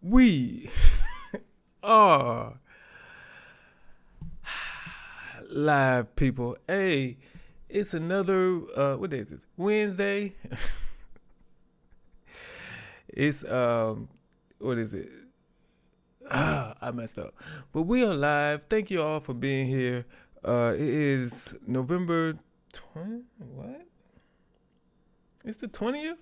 We are live, people. Hey, it's another what is this? Wednesday. It's what is it? I messed up. But we are live. Thank you all for being here. It is November 20. What? It's the 20th?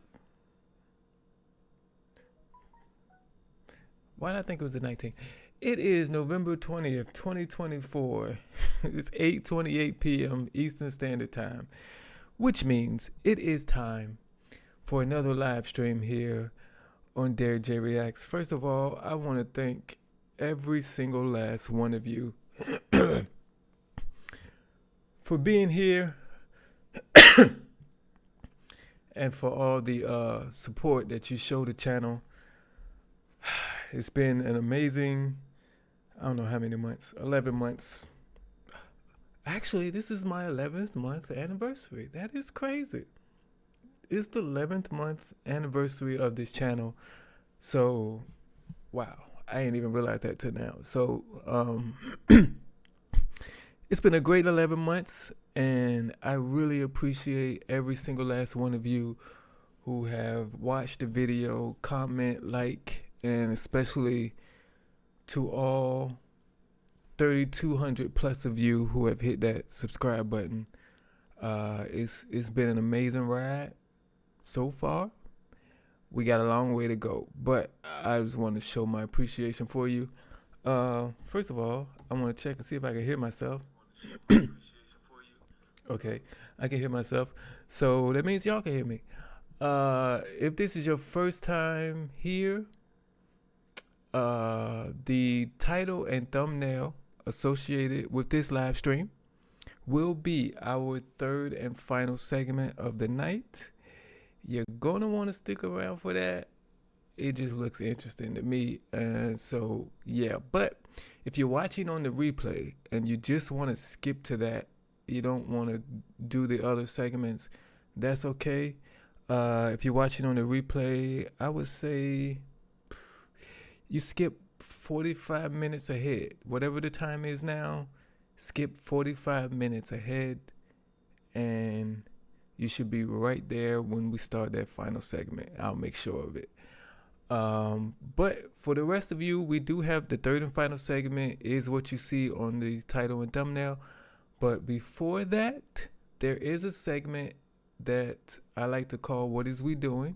Why did I think it was the 19th? It is November 20th, 2024. It's 8:28 p.m. Eastern Standard Time, which means it is time for another live stream here on Derrick J Reacts. First of all, I want to thank every single last one of you for being here and for all the support that you show the channel. It's been an amazing, I don't know how many months, 11 months. Actually, this is my 11th month anniversary. That is crazy. It's the 11th month anniversary of this channel. So, wow, I ain't even realized that till now. So, it's been a great 11 months, and I really appreciate every single last one of you who have watched the video, comment, like, and especially to all 3,200 plus of you who have hit that subscribe button. It's been an amazing ride so far. We got a long way to go, but I just want to show my appreciation for you. First of all, I want to check and see if I can hear myself. Okay, I can hear myself, so that means y'all can hear me. If this is your first time here, the title and thumbnail associated with this live stream will be our third and final segment of the night. You're gonna want to stick around for that. It just looks interesting to me, and so yeah. But if you're watching on the replay and you just want to skip to that, you don't want to do the other segments, that's okay. If you're watching on the replay, I would say you skip 45 minutes ahead. Whatever the time is now, skip 45 minutes ahead, and you should be right there when we start that final segment. I'll make sure of it. But for the rest of you, we do have the third and final segment is what you see on the title and thumbnail. But before that, there is a segment that I like to call What Is We Doing?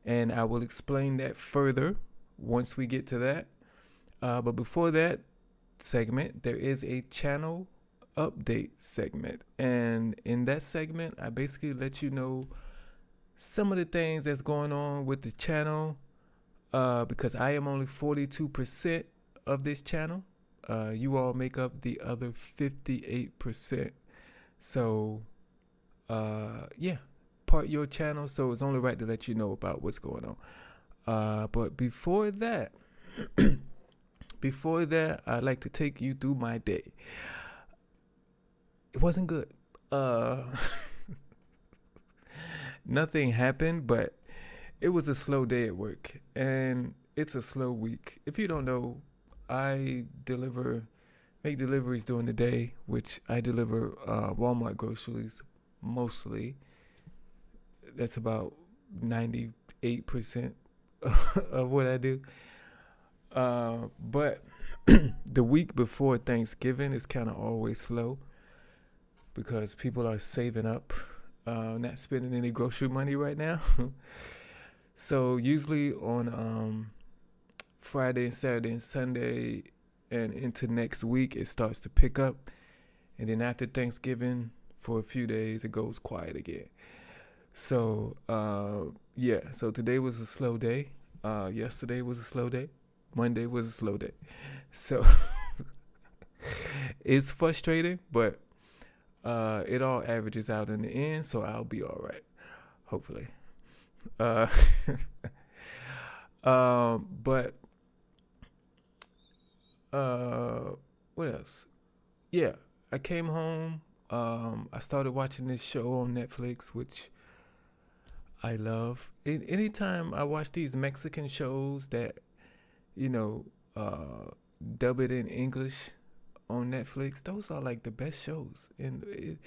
And I will explain that further once we get to that. But before that segment, there is a channel update segment. And in that segment, I basically let you know some of the things that's going on with the channel, because I am only 42% of this channel. You all make up the other 58%. So, yeah, part your channel. So it's only right to let you know about what's going on. But before that, I'd like to take you through my day. It wasn't good. Nothing happened, but it was a slow day at work, and it's a slow week. If you don't know, I make deliveries during the day, which I deliver Walmart groceries mostly. That's about 98% of what I do. But the week before Thanksgiving is kind of always slow because people are saving up, not spending any grocery money right now. So usually on Friday and Saturday and Sunday and into next week, it starts to pick up. And then after Thanksgiving, for a few days, it goes quiet again. So, yeah, so today was a slow day. Yesterday was a slow day. Monday was a slow day. So it's frustrating, but it all averages out in the end, so I'll be all right, hopefully. But what else? Yeah, I came home. I started watching this show on Netflix, which I love. Anytime I watch these Mexican shows that you know, dub it in English on Netflix. Those are like the best shows, and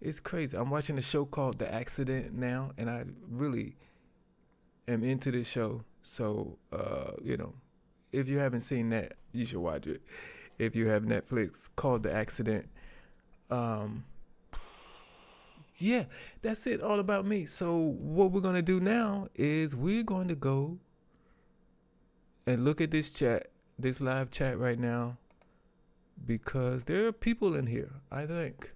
it's crazy. I'm watching a show called The Accident now, and I really am into this show. So, if you haven't seen that, you should watch it. If you have Netflix, called The Accident. Yeah, that's it, all about me. So what we're going to do now is we're going to go and look at this chat, this live chat right now, because there are people in here, I think.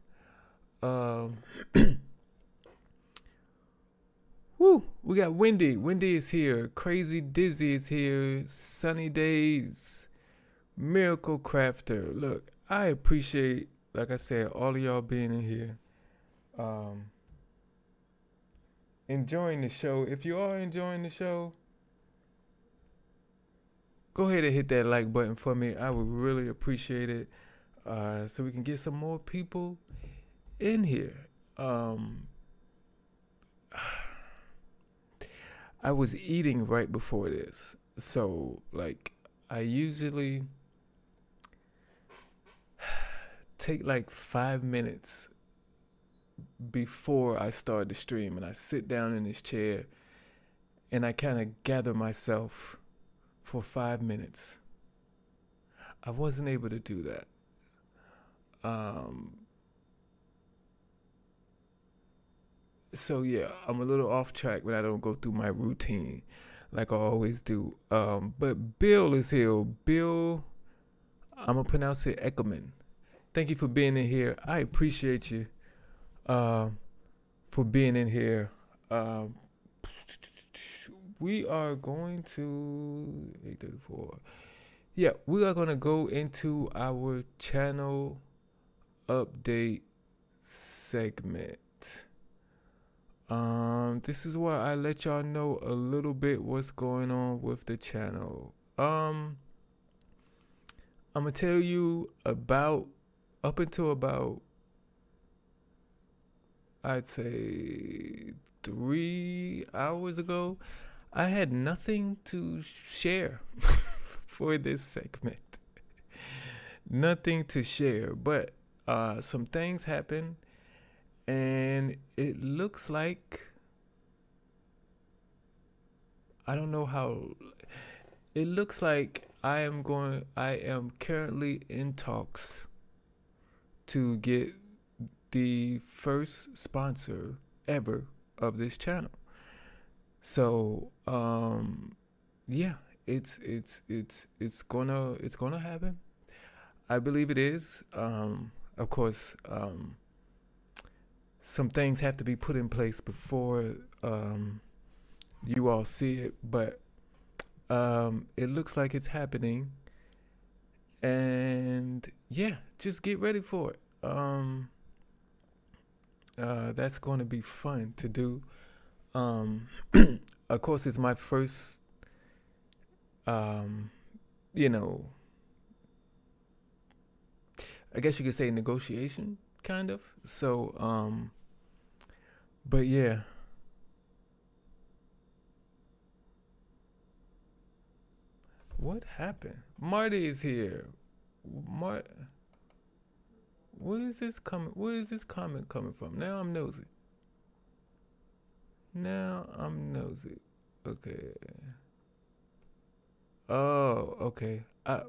Woo, we got Wendy. Wendy is here. Crazy Dizzy is here. Sunny Days. Miracle Crafter. Look, I appreciate, like I said, all of y'all being in here. Enjoying the show. If you are enjoying the show, go ahead and hit that like button for me. I would really appreciate it. So we can get some more people in here. I was eating right before this. So, like, I usually take like 5 minutes before I start the stream, and I sit down in this chair and I kind of gather myself for 5 minutes. I wasn't able to do that. So yeah, I'm a little off track when I don't go through my routine like I always do. But Bill is here. Bill, I'm gonna pronounce it Eckerman. Thank you for being in here. I appreciate you for being in here. We are going to 8:34. Yeah, we are gonna go into our channel update segment. This is where I let y'all know a little bit what's going on with the channel. I'm gonna tell you about up until about, I'd say 3 hours ago, I had nothing to share for this segment. Nothing to share, but some things happened, and it looks like, I don't know how, it looks like I am currently in talks to get the first sponsor ever of this channel. So yeah, it's gonna happen. I believe it is. Of course, some things have to be put in place before you all see it, but it looks like it's happening, and yeah, just get ready for it. That's going to be fun to do. Of course, it's my first, I guess you could say negotiation, kind of. So, but yeah. What happened? Marty is here. What is this coming? Where is this comment coming from? Now I'm nosy. Okay. Oh, okay.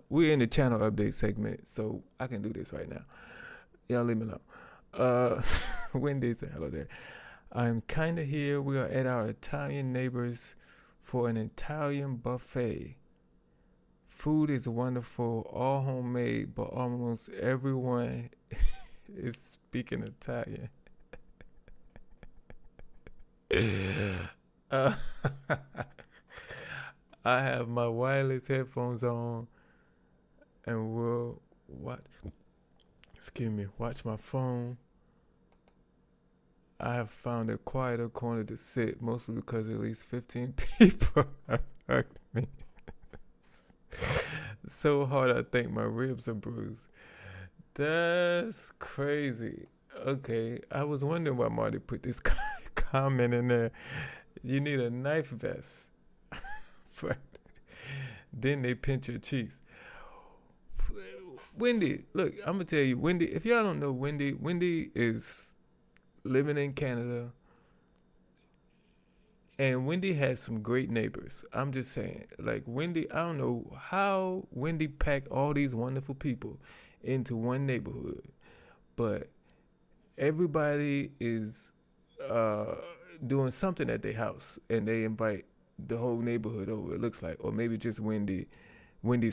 We're in the channel update segment, so I can do this right now. Y'all leave me alone. Wendy said hello there. I'm kind of here. We are at our Italian neighbors for an Italian buffet. Food is wonderful, all homemade, but almost everyone is speaking Italian. I have my wireless headphones on and will watch my phone. I have found a quieter corner to sit, mostly because at least 15 people have hugged me. So hard I think my ribs are bruised. That's crazy. Okay, I was wondering why Marty put this comment in there. You need a knife vest. But Then they pinch your cheeks. Wendy, look, I'm gonna tell you, Wendy. If y'all don't know Wendy is living in Canada, and Wendy has some great neighbors. I'm just saying, like Wendy, I don't know how Wendy packed all these wonderful people into one neighborhood, but everybody is doing something at their house, and they invite the whole neighborhood over. It looks like, or maybe just Wendy's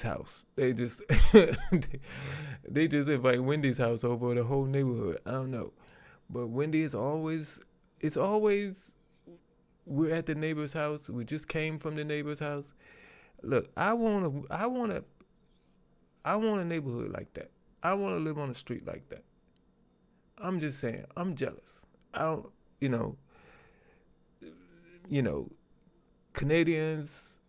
house. They just they just invite Wendy's house over the whole neighborhood. I don't know, but Wendy is always. It's always. We're at the neighbor's house. We just came from the neighbor's house. Look, I want a neighborhood like that. I want to live on a street like that. I'm just saying, I'm jealous. I don't, Canadians,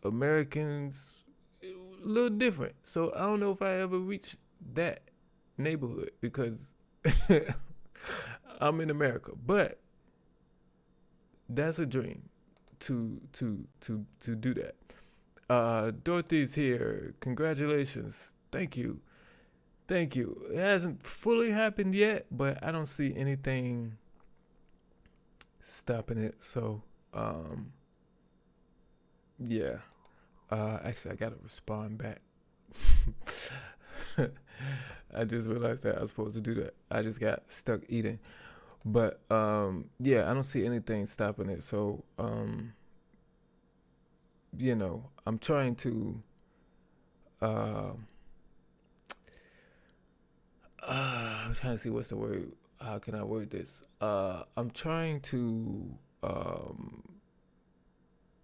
Americans, a little different. So I don't know if I ever reach that neighborhood because I'm in America. But that's a dream to do that. Dorothy's here. Congratulations. Thank you. It hasn't fully happened yet, but I don't see anything stopping it. So, yeah. Actually, I gotta respond back. I just realized that I was supposed to do that. I just got stuck eating. But yeah, I don't see anything stopping it. So I'm trying to I'm trying to see what's the word. How can I word this? I'm trying to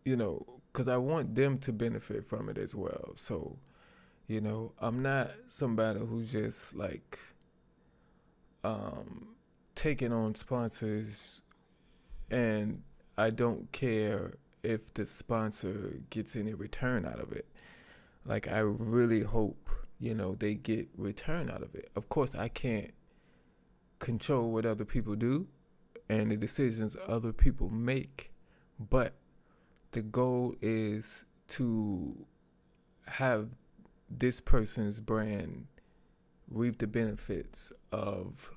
because I want them to benefit from it as well. So, I'm not somebody who's just like taking on sponsors, and I don't care if the sponsor gets any return out of it. Like, I really hope, they get return out of it. Of course, I can't control what other people do and the decisions other people make, but the goal is to have this person's brand reap the benefits of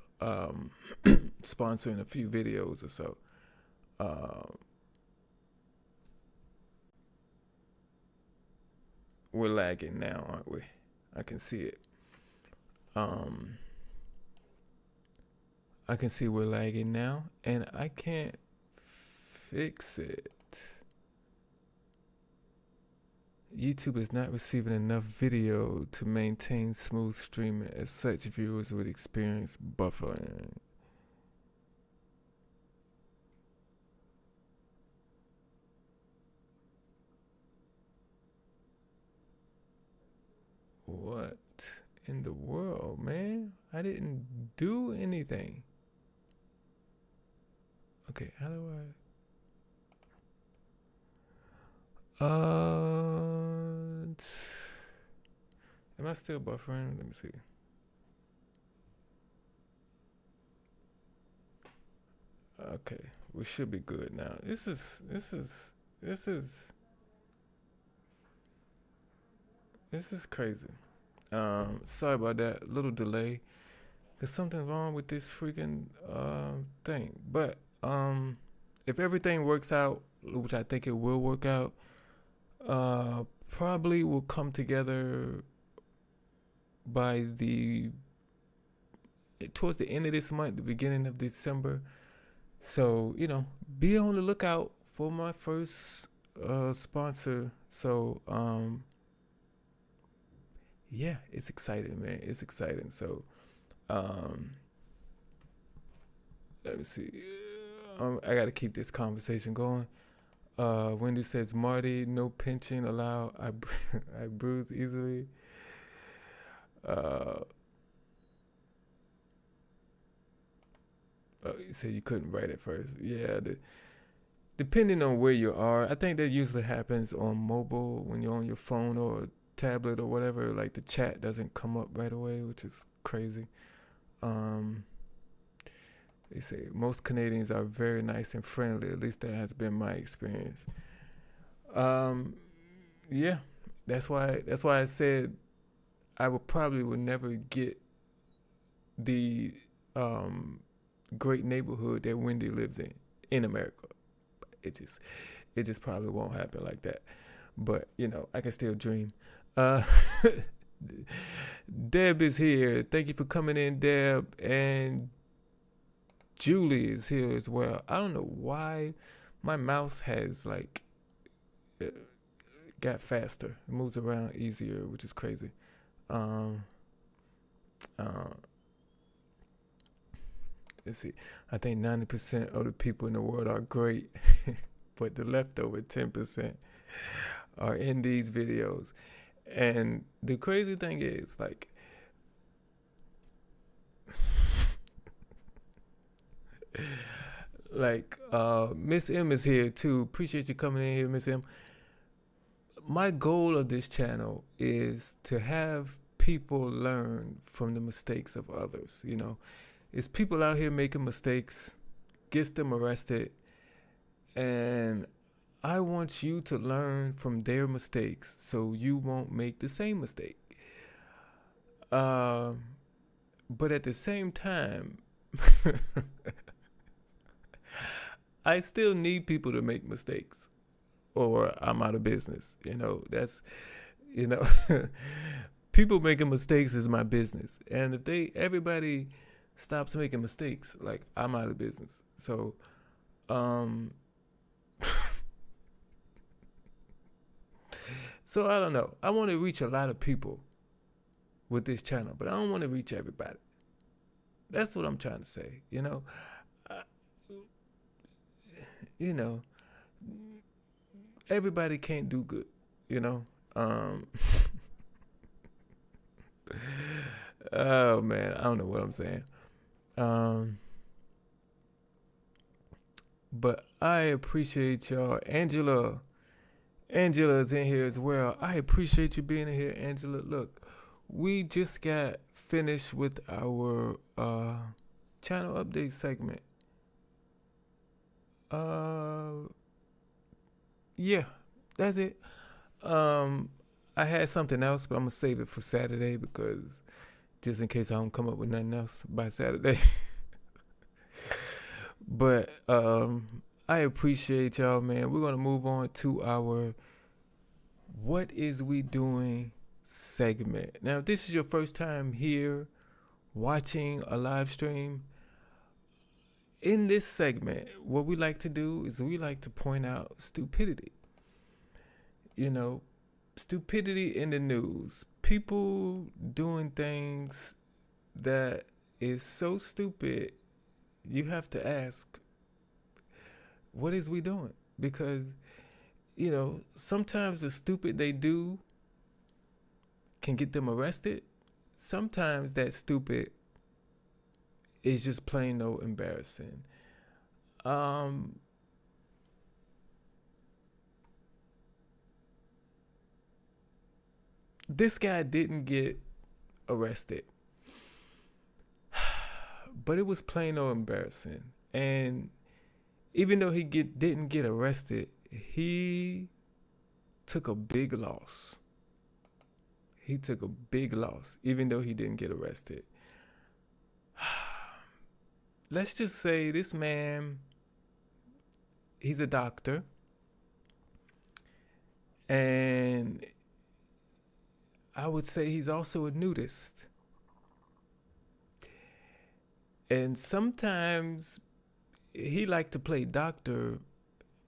sponsoring a few videos or so. We're lagging now, aren't we? I can see it. I can see we're lagging now, and I can't fix it. YouTube is not receiving enough video to maintain smooth streaming. As such, viewers would experience buffering. What in the world, man? I didn't do anything. Okay, how do I... am I still buffering? Let me see. Okay, we should be good now. This is crazy. Sorry about that little delay. There's something wrong with this freaking thing. But if everything works out, which I think it will work out, probably will come together by towards the end of this month, the beginning of December. So, be on the lookout for my first sponsor. So, yeah, it's exciting, man. It's exciting. So, let me see. I got to keep this conversation going. Wendy says, Marty, no pinching allowed. I bruise easily. You said you couldn't write it first. Yeah, depending on where you are, I think that usually happens on mobile when you're on your phone or tablet or whatever. Like the chat doesn't come up right away, which is crazy. They say most Canadians are very nice and friendly. At least that has been my experience. Yeah, That's why I said I would never get the great neighborhood that Wendy lives in America. It just probably won't happen like that. But you know, I can still dream. Deb is here. Thank you for coming in, Deb. And Julie is here as well. I don't know why my mouse has like got faster. It moves around easier, which is crazy. Let's see. I think 90% of the people in the world are great, but the leftover 10% are in these videos. And the crazy thing is, like, Miss M is here too. Appreciate you coming in here, Miss M. My goal of this channel is to have people learn from the mistakes of others. You know, it's people out here making mistakes, gets them arrested, and I want you to learn from their mistakes so you won't make the same mistake. But at the same time, I still need people to make mistakes or I'm out of business. You know, that's, you know, people making mistakes is my business. And if everybody stops making mistakes, like, I'm out of business. So, so I don't know. I want to reach a lot of people with this channel, but I don't want to reach everybody. That's what I'm trying to say. You know, everybody can't do good. You know. Oh man, I don't know what I'm saying. But I appreciate y'all. Angela's in here as well. I appreciate you being in here, Angela. Look, we just got finished with our channel update segment. Yeah, that's it. I had something else, but I'm gonna save it for Saturday because just in case I don't come up with nothing else by Saturday. But I appreciate y'all, man. We're gonna move on to our What Is We Doing segment. Now, if this is your first time here watching a live stream, in this segment, what we like to do is we like to point out stupidity. You know, stupidity in the news. People doing things that is so stupid, you have to ask, what is we doing? Because, you know, sometimes the stupid they do can get them arrested. Sometimes that stupid is just plain old embarrassing. This guy didn't get arrested, but it was plain old embarrassing. And even though he didn't get arrested, he took a big loss. He took a big loss, even though he didn't get arrested. Let's just say this man, he's a doctor. And I would say he's also a nudist. And sometimes he liked to play doctor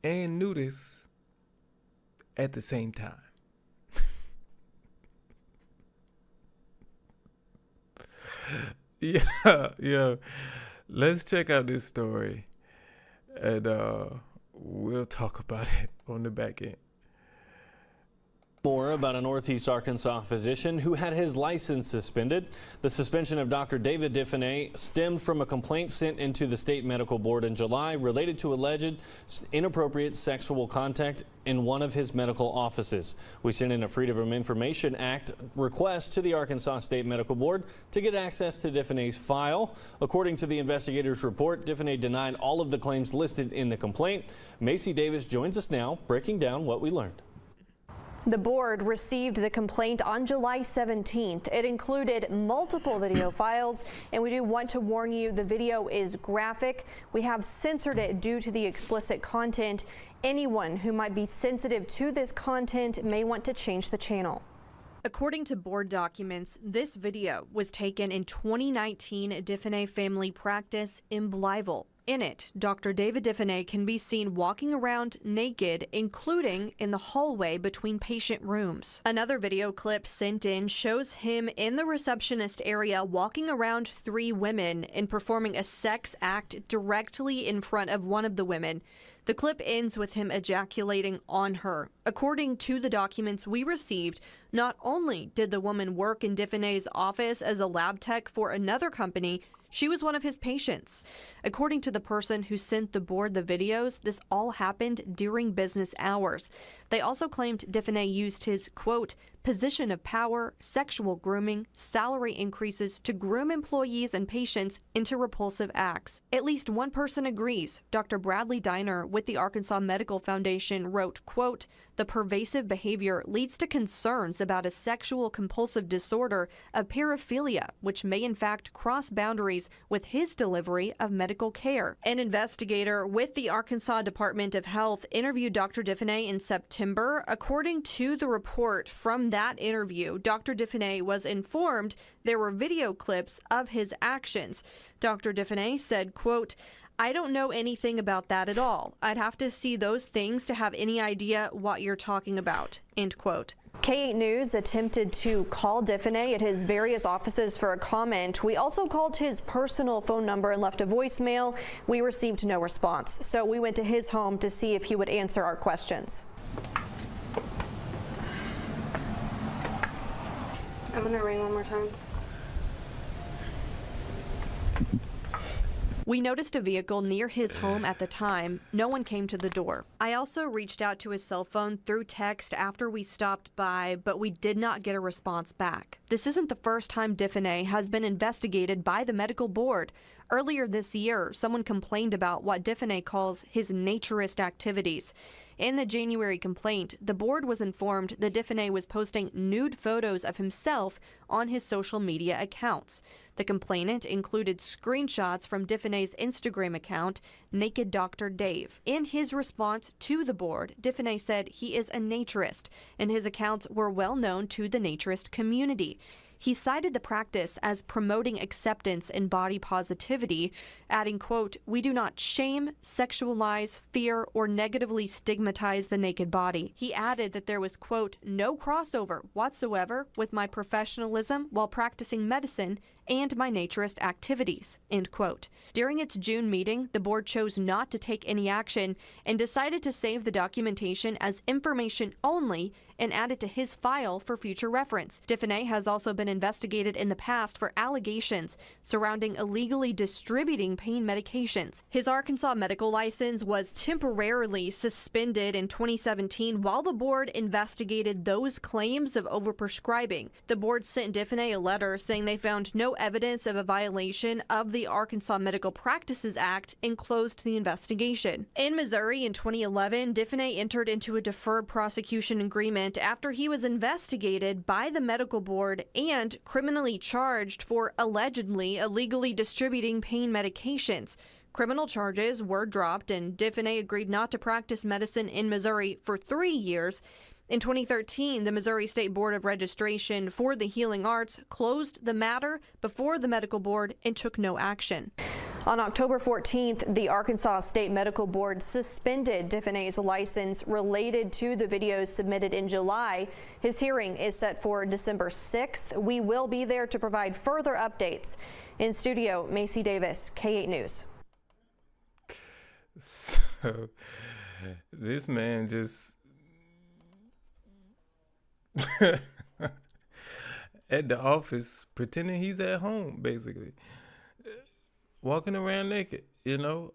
and nudist at the same time. Yeah. Let's check out this story and we'll talk about it on the back end. More about a Northeast Arkansas physician who had his license suspended. The suspension of Dr. David Diffenay stemmed from a complaint sent into the state medical board in July related to alleged inappropriate sexual contact in one of his medical offices. We sent in a Freedom of Information Act request to the Arkansas State Medical Board to get access to Diffenay's file. According to the investigators' report, Diffenay denied all of the claims listed in the complaint. Macy Davis joins us now, breaking down what we learned. The board received the complaint on July 17th. It included multiple video files, and we do want to warn you the video is graphic. We have censored it due to the explicit content. Anyone who might be sensitive to this content may want to change the channel. According to board documents, this video was taken in 2019 Diffenay family practice in Blytheville. In it, Dr. David Diffenay can be seen walking around naked, including in the hallway between patient rooms. Another video clip sent in shows him in the receptionist area walking around 3 women and performing a sex act directly in front of one of the women. The clip ends with him ejaculating on her. According to the documents we received, not only did the woman work in Diffenay's office as a lab tech for another company, she was one of his patients. According to the person who sent the board the videos, this all happened during business hours. They also claimed Diffenay used his, quote, position of power, sexual grooming, salary increases to groom employees and patients into repulsive acts. At least one person agrees. Dr. Bradley Diner with the Arkansas Medical Foundation wrote, quote, the pervasive behavior leads to concerns about a sexual compulsive disorder of paraphilia, which may in fact cross boundaries with his delivery of medical care. An investigator with the Arkansas Department of Health interviewed Dr. Diffenay in September. According to the report from that interview, Dr. Diffenay was informed there were video clips of his actions. Dr. Diffenay said, quote, I don't know anything about that at all. I'd have to see those things to have any idea what you're talking about, end quote. K8 News attempted to call Diffenay at his various offices for a comment. We also called his personal phone number and left a voicemail. We received no response, so we went to his home to see if he would answer our questions. I'm gonna ring one more time. We noticed a vehicle near his home at the time. No one came to the door. I also reached out to his cell phone through text after we stopped by, but we did not get a response back. This isn't the first time Diffenay has been investigated by the medical board. Earlier this year, someone complained about what Diffenay calls his naturist activities. In the January complaint, the board was informed that Diffenay was posting nude photos of himself on his social media accounts. The complainant included screenshots from Diffenay's Instagram account, Naked Dr. Dave. In his response to the board, Diffenay said he is a naturist, and his accounts were well known to the naturist community. He cited the practice as promoting acceptance and body positivity, adding, quote, we do not shame, sexualize, fear, or negatively stigmatize the naked body. He added that there was, quote, no crossover whatsoever with my professionalism while practicing medicine and my naturist activities, end quote. During its June meeting, the board chose not to take any action and decided to save the documentation as information only and add it to his file for future reference. Diffenay has also been investigated in the past for allegations surrounding illegally distributing pain medications. His Arkansas medical license was temporarily suspended in 2017 while the board investigated those claims of overprescribing. The board sent Diffenay a letter saying they found no evidence of a violation of the Arkansas Medical Practices Act and closed the investigation. In Missouri in 2011, Diffenay entered into a deferred prosecution agreement after he was investigated by the medical board and criminally charged for allegedly illegally distributing pain medications. Criminal charges were dropped and Diffenay agreed not to practice medicine in Missouri for 3 years. In 2013, the Missouri State Board of Registration for the Healing Arts closed the matter before the medical board and took no action. On October 14th, the Arkansas State Medical Board suspended Diffenay's license related to the videos submitted in July. His hearing is set for December 6th. We will be there to provide further updates. In studio, Macy Davis, K8 News. So, this man just at the office pretending he's at home, basically. Walking around naked, you know.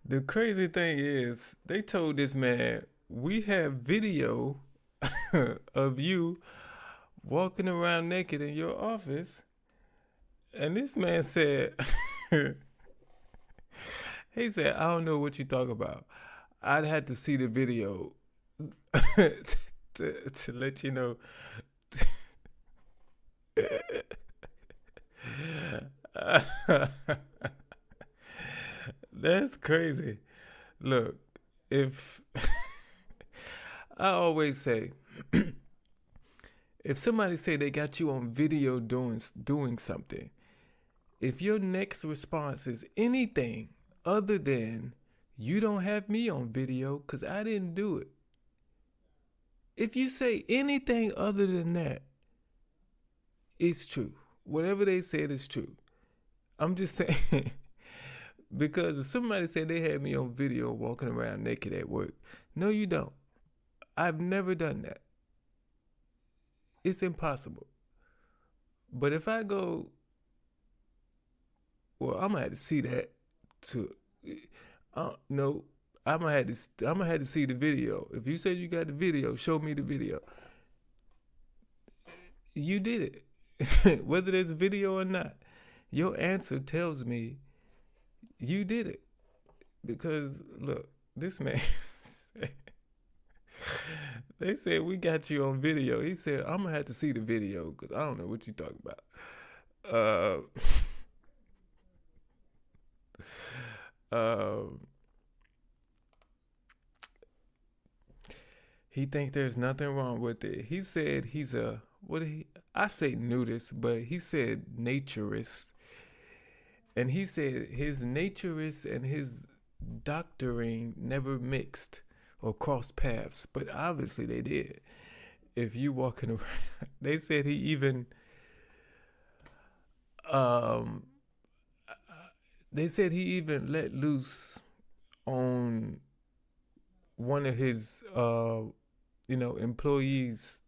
The crazy thing is, they told this man, we have video of you walking around naked in your office. And this man said, He said, I don't know what you talk about. I'd had to see the video to let you know. That's crazy. Look, if I always say, if somebody say they got you on video doing something, if your next response is anything other than you don't have me on video because I didn't do it. If you say anything other than that, it's true. Whatever they said is true. I'm just saying, because if somebody said they had me on video walking around naked at work, no, you don't. I've never done that. It's impossible. But if I go, well, I'm gonna have to see that too. No, I'm gonna have to see the video. If you said you got the video, show me the video. You did it, whether there's video or not. Your answer tells me you did it, because look, this man. They said we got you on video. He said I'm gonna have to see the video because I don't know what you talking about. He think there's nothing wrong with it. He said he's a I say nudist, but he said naturist. And he said his naturist and his doctoring never mixed or crossed paths, but obviously they did. If you walking around, they said he even let loose on one of his employees,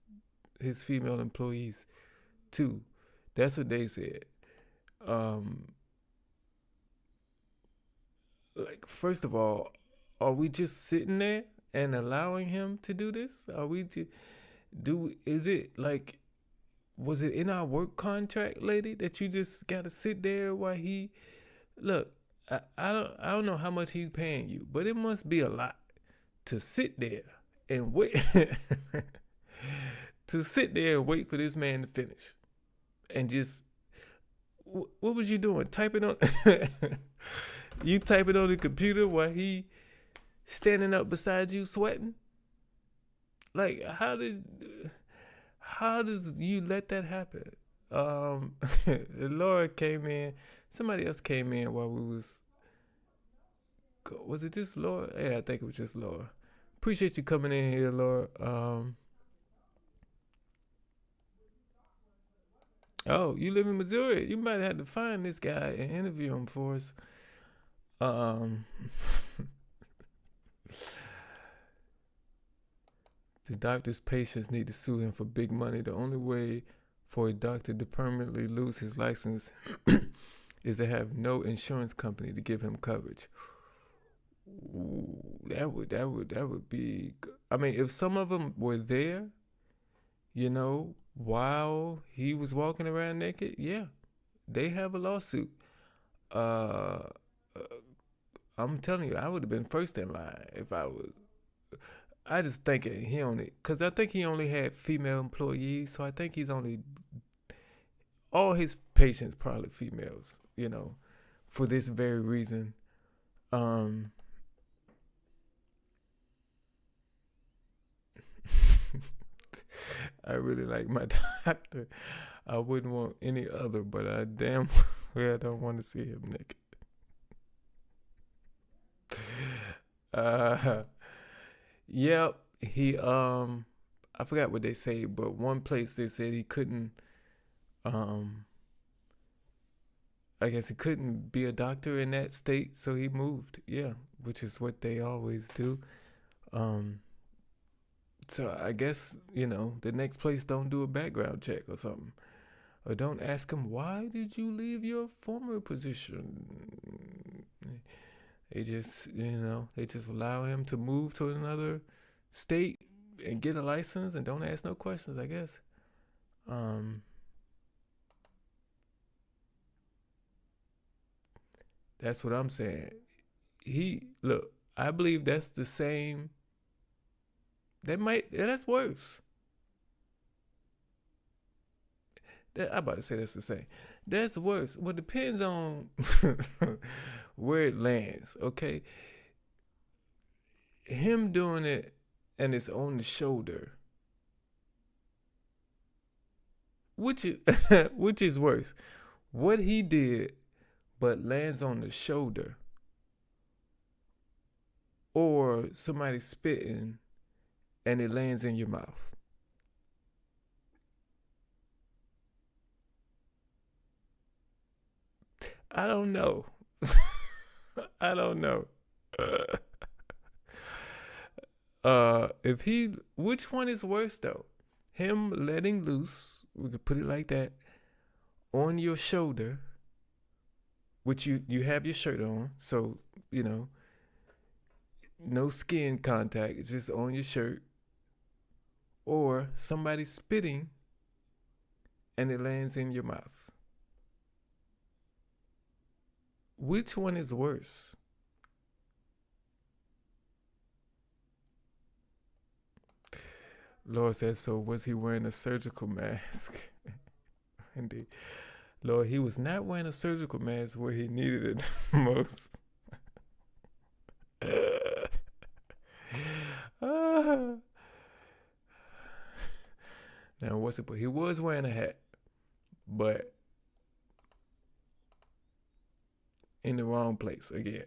his female employees too. That's what they said. Like, first of all, are we just sitting there and allowing him to do this? Are we is it like, was it in our work contract, lady, that you just gotta sit there while he look? I don't know how much he's paying you, but it must be a lot to sit there and wait to sit there and wait for this man to finish. And just, what was you doing? Typing on you typing on the computer while he standing up beside you sweating? Like, how does you let that happen? Laura came in. Somebody else came in while we was it just Laura? Yeah, I think it was just Laura. Appreciate you coming in here, Laura. Oh, you live in Missouri. You might have to find this guy and interview him for us. The doctor's patients need to sue him for big money. The only way for a doctor to permanently lose his license is to have no insurance company to give him coverage. Ooh, that would be. I mean, if some of them were there, while he was walking around naked, yeah, they have a lawsuit. I'm telling you, I would have been first in line if I was. I just think because I think he only had female employees, so I think he's only, all his patients probably females, for this very reason. I really like my doctor. I wouldn't want any other, but I damn well don't want to see him naked. Yep, he I forgot what they say, but one place they said he couldn't I guess he couldn't be a doctor in that state, so he moved. Yeah, which is what they always do. So I guess, the next place don't do a background check or something. Or don't ask him, why did you leave your former position? They just, they just allow him to move to another state and get a license and don't ask no questions, I guess. That's what I'm saying. look, I believe that's the same. That's worse. I'm about to say that's the same. That's worse. Well, it depends on where it lands, okay? Him doing it and it's on the shoulder. Which is worse? What he did but lands on the shoulder, or somebody spitting and it lands in your mouth. I don't know. I don't know. Which one is worse though? Him letting loose, we could put it like that, on your shoulder, which you have your shirt on, so, no skin contact, it's just on your shirt, or somebody spitting and it lands in your mouth. Which one is worse? Lord says, so was he wearing a surgical mask? Indeed. Lord, he was not wearing a surgical mask where he needed it most. Now, what's it? But he was wearing a hat, but in the wrong place again.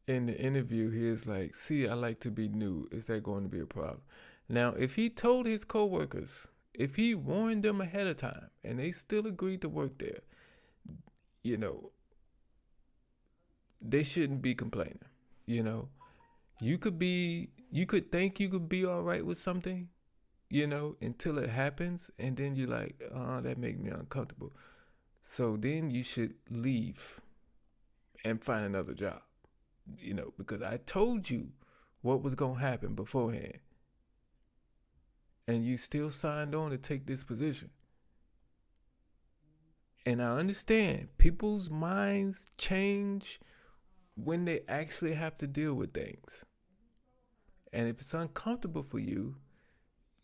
In the interview, he is like, see, I like to be new. Is that going to be a problem? Now, if he told his coworkers, if he warned them ahead of time and they still agreed to work there, they shouldn't be complaining. You could think you could be all right with something, until it happens. And then you're like, oh, that makes me uncomfortable. So then you should leave and find another job, because I told you what was going to happen beforehand. And you still signed on to take this position. And I understand people's minds change when they actually have to deal with things. And if it's uncomfortable for you,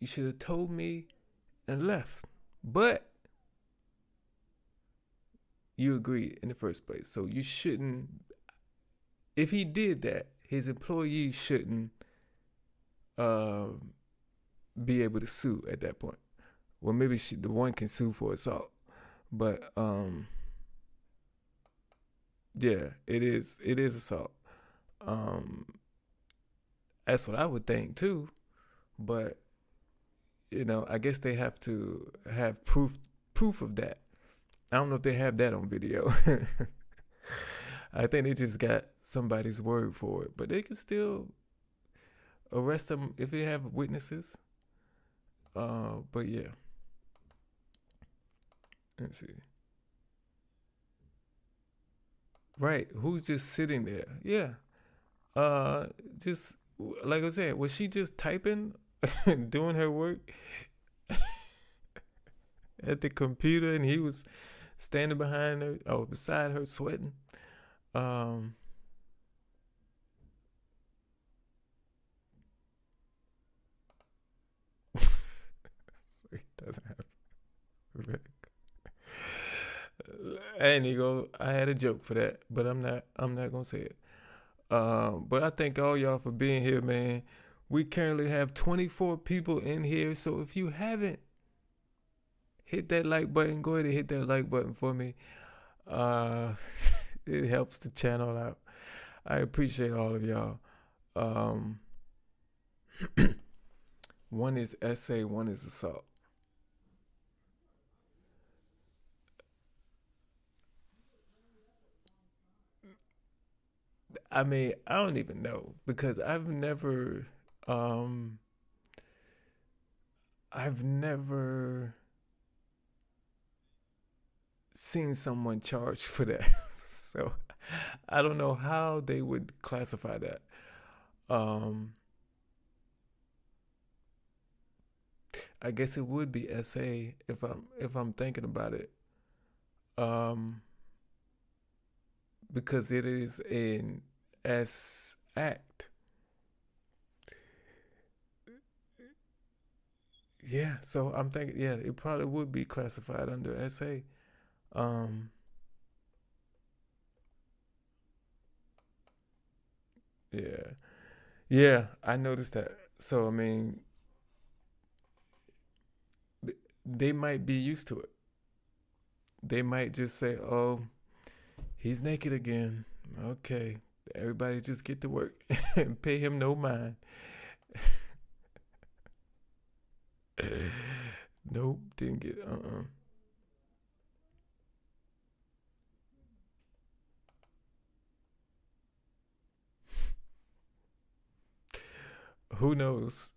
you should have told me and left. But you agreed in the first place. So you shouldn't, if he did that, his employees shouldn't be able to sue at that point. Well, maybe the one can sue for assault. But yeah, it is assault. That's what I would think too. But I guess they have to have proof of that. I don't know if they have that on video. I think they just got somebody's word for it, but they can still arrest them if they have witnesses. But yeah. Let's see. Right, who's just sitting there? Yeah. Just like I said, was she just typing, doing her work at the computer, and he was standing behind her, beside her, sweating? He doesn't have. I had a joke for that, but I'm not gonna say it. But I thank all y'all for being here, man. We currently have 24 people in here, so if you haven't hit that like button, go ahead and hit that like button for me. It helps the channel out. I appreciate all of y'all. One is essay, one is assault. I mean, I don't even know, because I've never seen someone charged for that. So I don't know how they would classify that. I guess it would be SA if I'm thinking about it. Because it is an S act. Yeah, so I'm thinking, yeah, it probably would be classified under SA. Yeah, yeah, I noticed that. So I mean, they might be used to it. They might just say, "Oh, he's naked again." Okay, everybody just get to work and pay him no mind. Nope, didn't get. Who knows?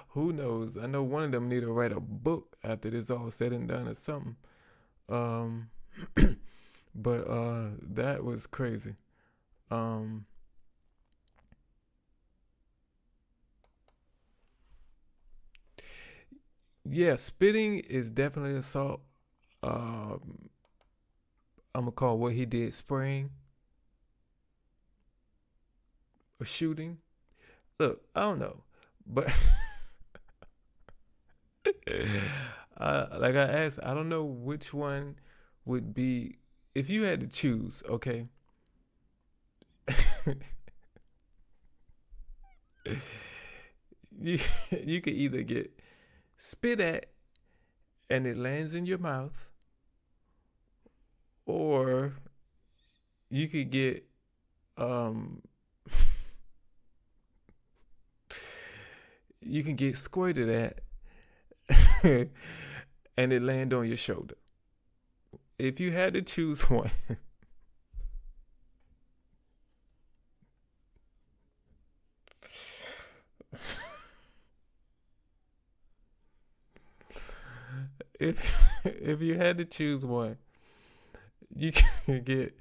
Who knows? I know one of them need to write a book after this all said and done or something. Um, but that was crazy. Yeah, spitting is definitely assault. I'm gonna call what he did spraying or shooting. Look, I don't know, but like I asked, I don't know which one would be if you had to choose. Okay, you you could either get spit at and it lands in your mouth, or you could get you can get squirted at and it land on your shoulder. If you had to choose one, if you had to choose one, you can get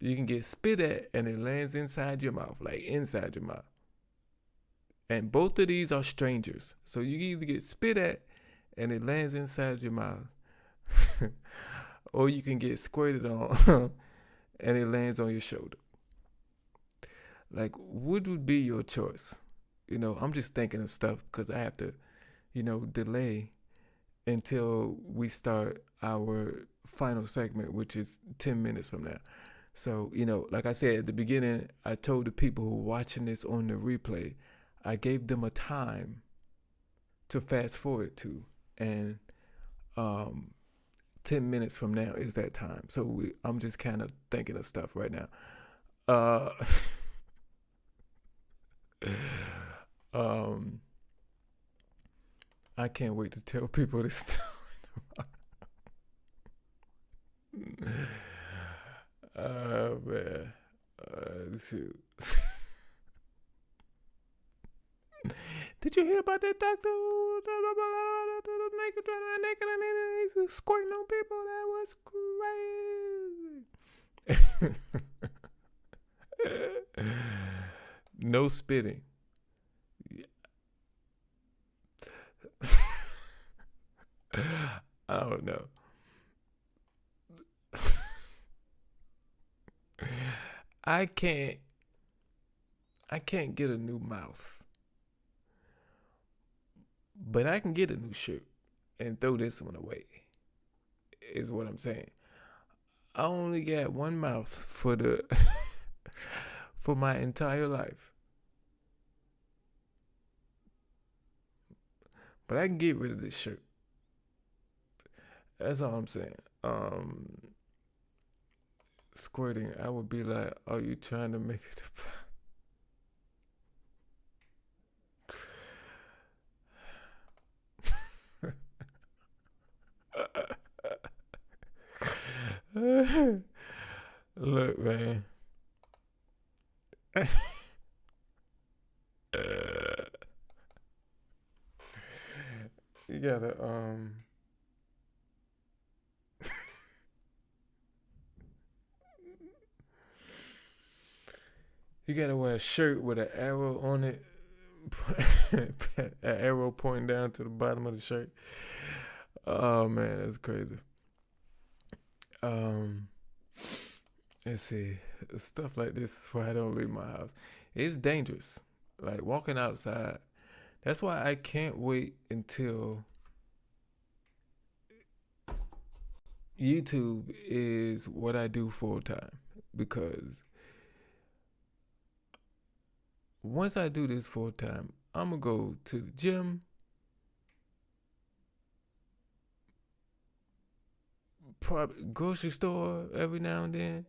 you can get spit at and it lands inside your mouth, like inside your mouth. And both of these are strangers. So you either get spit at and it lands inside your mouth, or you can get squirted on and it lands on your shoulder. Like, what would be your choice? I'm just thinking of stuff because I have to, delay until we start our final segment, which is 10 minutes from now. So, like I said at the beginning, I told the people who are watching this on the replay, I gave them a time to fast forward to. And 10 minutes from now is that time. So I'm just kind of thinking of stuff right now. I can't wait to tell people this stuff. Man. Shoot. Did you hear about that doctor who naked and he's squirting on people? That was crazy. No spitting. I don't know. I can't get a new mouth. But I can get a new shirt and throw this one away. Is what I'm saying. I only got one mouth for for my entire life. But I can get rid of this shirt. That's all I'm saying. Squirting, I would be like, are you trying to make it Look, man. You gotta you gotta wear a shirt with an arrow on it An arrow pointing down to the bottom of the shirt. Oh man, that's crazy. Let's see. Stuff like this is why I don't leave my house. It's dangerous. Like walking outside. That's why I can't wait until YouTube is what I do full time. Because once I do this full time, I'm going to go to the gym, probably grocery store every now and then,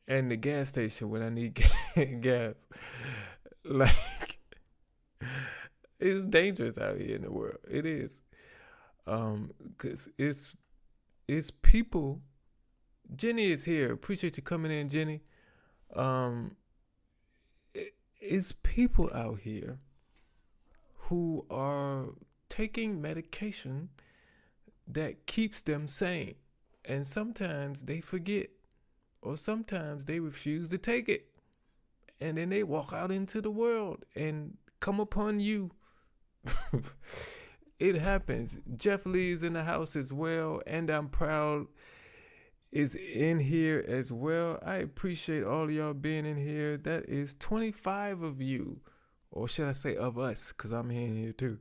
and the gas station when I need gas. Like, it's dangerous out here in the world. It is. 'Cause it's people. Jenny is here. Appreciate you coming in, Jenny. It's people out here who are taking medication that keeps them sane. And sometimes they forget, or sometimes they refuse to take it. And then they walk out into the world and come upon you. It happens. Jeff Lee is in the house as well, and I'm proud is in here as well. I appreciate all of y'all being in here. That is 25 of you, or should I say of us, because I'm in here too.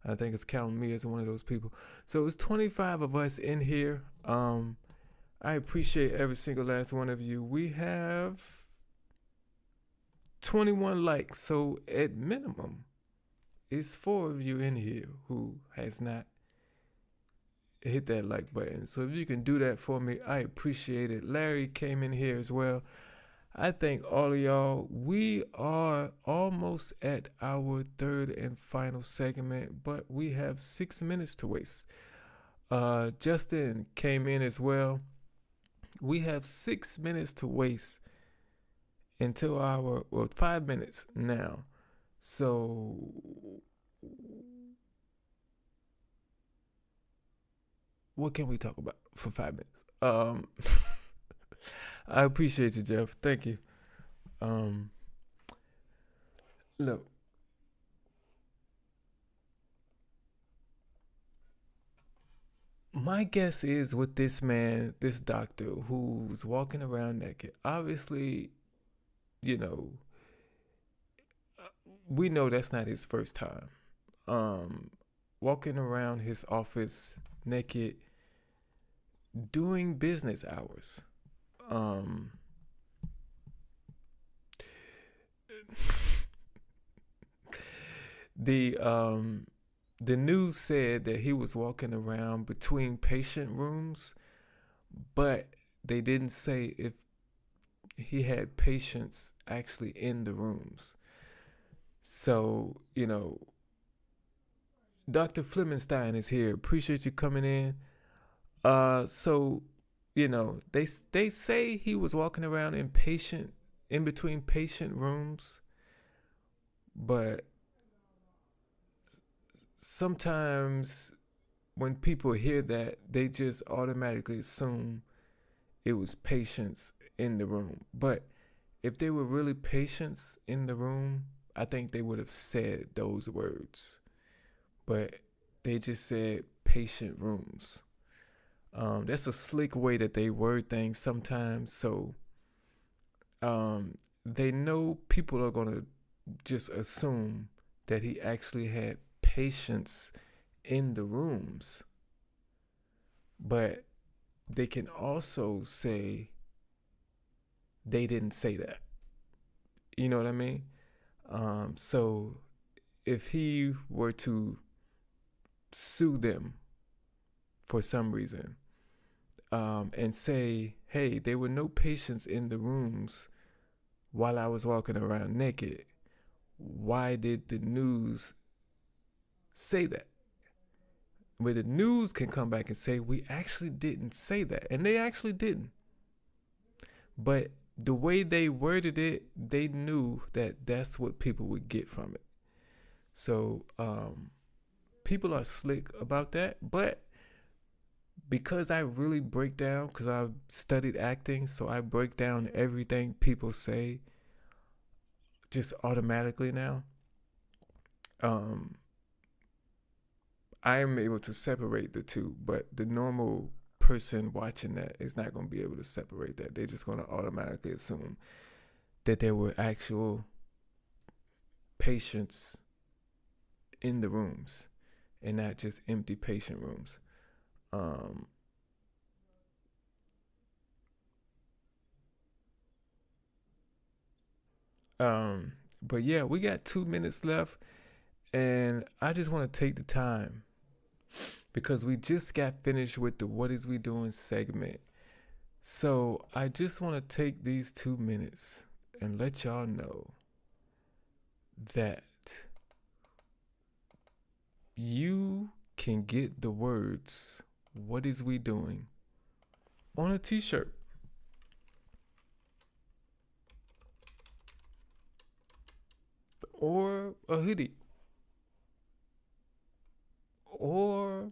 I think it's counting me as one of those people. So it's 25 of us in here. I appreciate every single last one of you. We have 21 likes, so at minimum, it's 4 of you in here who has not hit that like button. So if you can do that for me, I appreciate it. Larry came in here as well. I thank all of y'all. We are almost at our third and final segment, but we have 6 minutes to waste. Justin came in as well. We have 6 minutes to waste until 5 minutes now. So what can we talk about for 5 minutes? I appreciate you, Jeff. Thank you. Look, my guess is with this man, this doctor who's walking around naked, obviously, we know that's not his first time. Walking around his office naked during business hours. The news said that he was walking around between patient rooms, but they didn't say if he had patients actually in the rooms. So, Dr. Flemenstein is here. Appreciate you coming in. So, they say he was walking around in between patient rooms, but sometimes when people hear that, they just automatically assume it was patients in the room. But if there were really patients in the room, I think they would have said those words. But they just said patient rooms. That's a slick way that they word things sometimes. So they know people are going to just assume that he actually had patients in the rooms. But they can also say they didn't say that. You know what I mean? So if he were to sue them for some reason, and say, hey, there were no patients in the rooms while I was walking around naked, why did the news say that? But the news can come back and say, we actually didn't say that. And they actually didn't. But the way they worded it, they knew that that's what people would get from it. So people are slick about that. But because I really break down, because I've studied acting, so I break down everything people say just automatically now. I am able to separate the two, but the normal person watching that is not going to be able to separate that. They're just going to automatically assume that there were actual patients in the rooms and not just empty patient rooms. But yeah, we got 2 minutes left, and I just want to take the time because we just got finished with the What Is We Doing segment. So I just want to take these 2 minutes and let y'all know that you can get the words "What is we doing" on a t-shirt. Or a hoodie. Or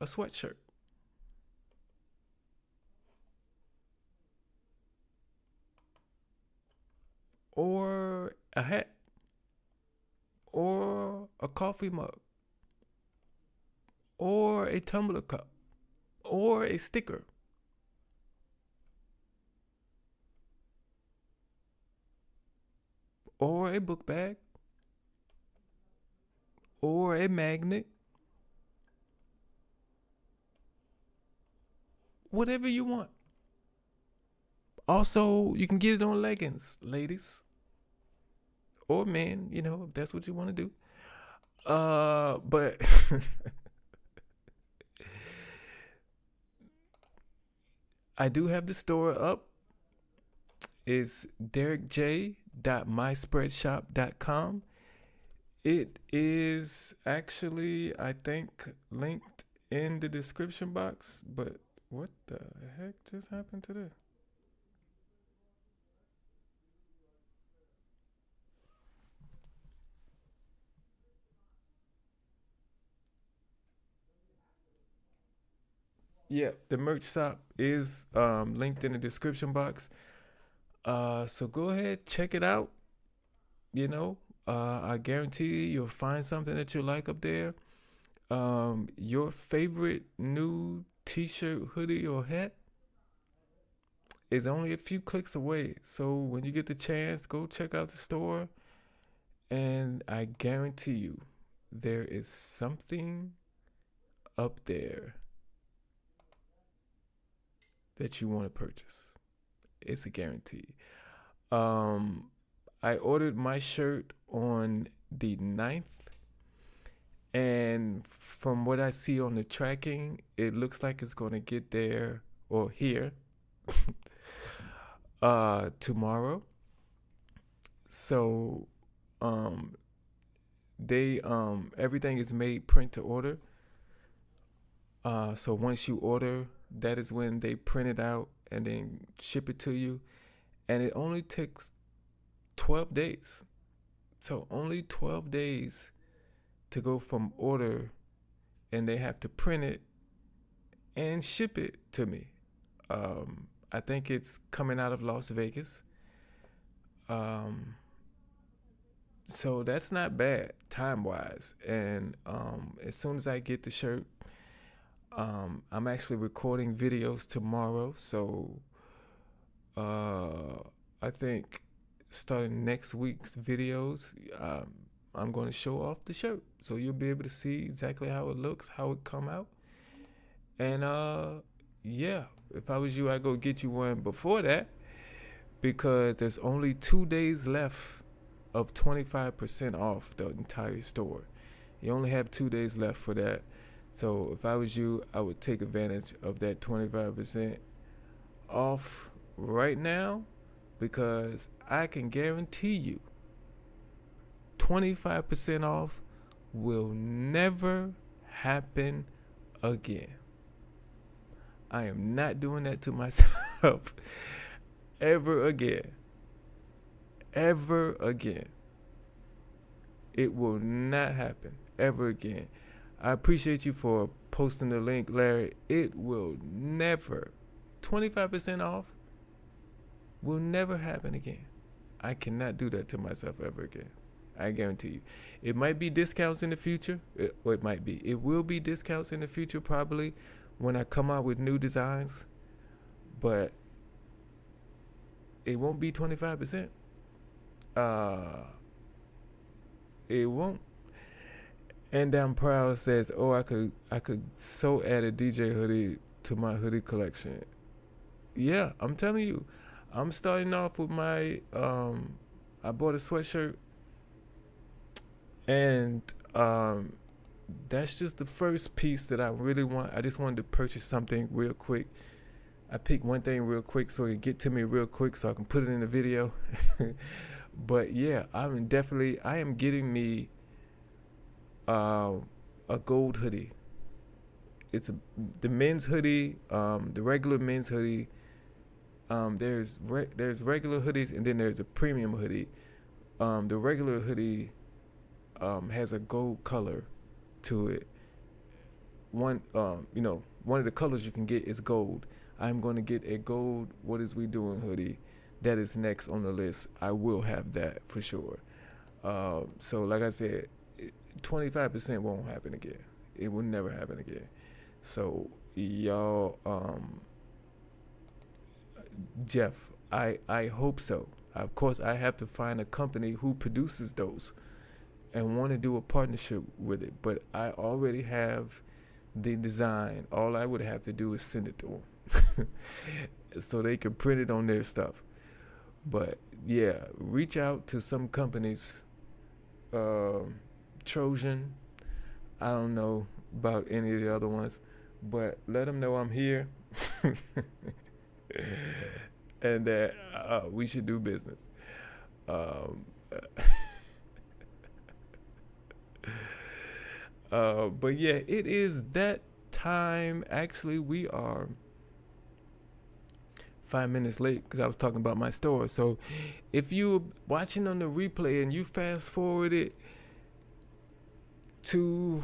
a sweatshirt. Or a hat. Or a coffee mug. Or a tumbler cup. Or a sticker. Or a book bag. Or a magnet. Whatever you want. Also, you can get it on leggings, ladies. Or men, you know, if that's what you want to do. But I do have the store up. It's derrickj.myspreadshop.com. It is actually, I think, linked in the description box. But what the heck just happened to this? Yeah, the merch shop is linked in the description box. So go ahead, check it out. You know, I guarantee you'll find something that you like up there. Your favorite new t-shirt, hoodie, or hat is only a few clicks away. So when you get the chance, go check out the store. And I guarantee you, there is something up there that you want to purchase. It's a guarantee. I ordered my shirt on the 9th, and from what I see on the tracking, it looks like it's going to get there or here tomorrow. So they everything is made print to order. So once you order, that is when they print it out and then ship it to you. And it only takes 12 days. So only 12 days to go from order, and they have to print it and ship it to me. I think it's coming out of Las Vegas. So that's not bad time-wise. And as soon as I get the shirt, I'm actually recording videos tomorrow. So I think starting next week's videos, I'm going to show off the shirt. So you'll be able to see exactly how it looks, how it come out. And yeah, if I was you, I'd go get you one before that, because there's only 2 days left of 25% off the entire store. You only have 2 days left for that. So if I was you, I would take advantage of that 25% off right now, because I can guarantee you 25% off will never happen again. I am not doing that to myself ever again. Ever again. It will not happen ever again. I appreciate you for posting the link, Larry. It will never, 25% off will never happen again. I cannot do that to myself ever again. I guarantee you. It might be discounts in the future. It might be. It will be discounts in the future probably when I come out with new designs. But it won't be 25%. It won't. And I'm proud says, oh, I could so add a DJ hoodie to my hoodie collection. Yeah, I'm telling you. I'm starting off with my I bought a sweatshirt, and that's just the first piece that I really want. I just wanted to purchase something real quick. I picked one thing real quick so it can get to me real quick so I can put it in the video. But yeah, I am getting me a gold hoodie. It's the men's hoodie, the regular men's hoodie. There's regular hoodies, and then there's a premium hoodie. The regular hoodie has a gold color to it. One of the colors you can get is gold. I'm going to get a gold What Is We Doing hoodie. That is next on the list. I will have that for sure. So like I said, 25% won't happen again. It will never happen again. So y'all, Jeff, I hope so. Of course, I have to find a company who produces those and want to do a partnership with it. But I already have the design. All I would have to do is send it to them so they can print it on their stuff. But yeah, reach out to some companies. Trojan, I don't know about any of the other ones, but let them know I'm here and that we should do business. But yeah, it is that time. Actually, we are 5 minutes late because I was talking about my store. So if you're watching on the replay and you fast forward it to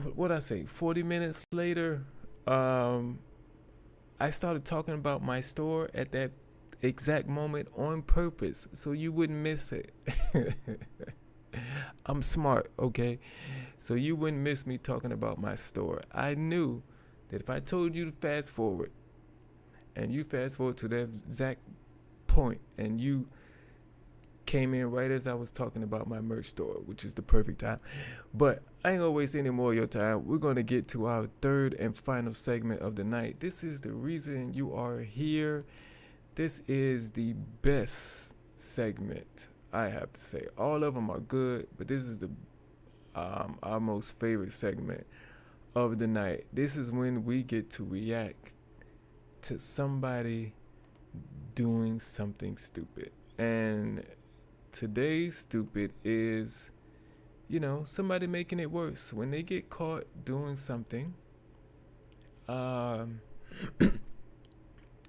40 minutes later, I started talking about my store at that exact moment on purpose so you wouldn't miss it. I'm smart, okay? So you wouldn't miss me talking about my store. I knew that if I told you to fast forward, and you fast forward to that exact point, and you came in right as I was talking about my merch store, which is the perfect time. But I ain't gonna waste any more of your time. We're gonna get to our third and final segment of the night. This is the reason you are here. This is the best segment, I have to say. All of them are good, but this is the our most favorite segment of the night. This is when we get to react to somebody doing something stupid. And today's stupid is, somebody making it worse. When they get caught doing something,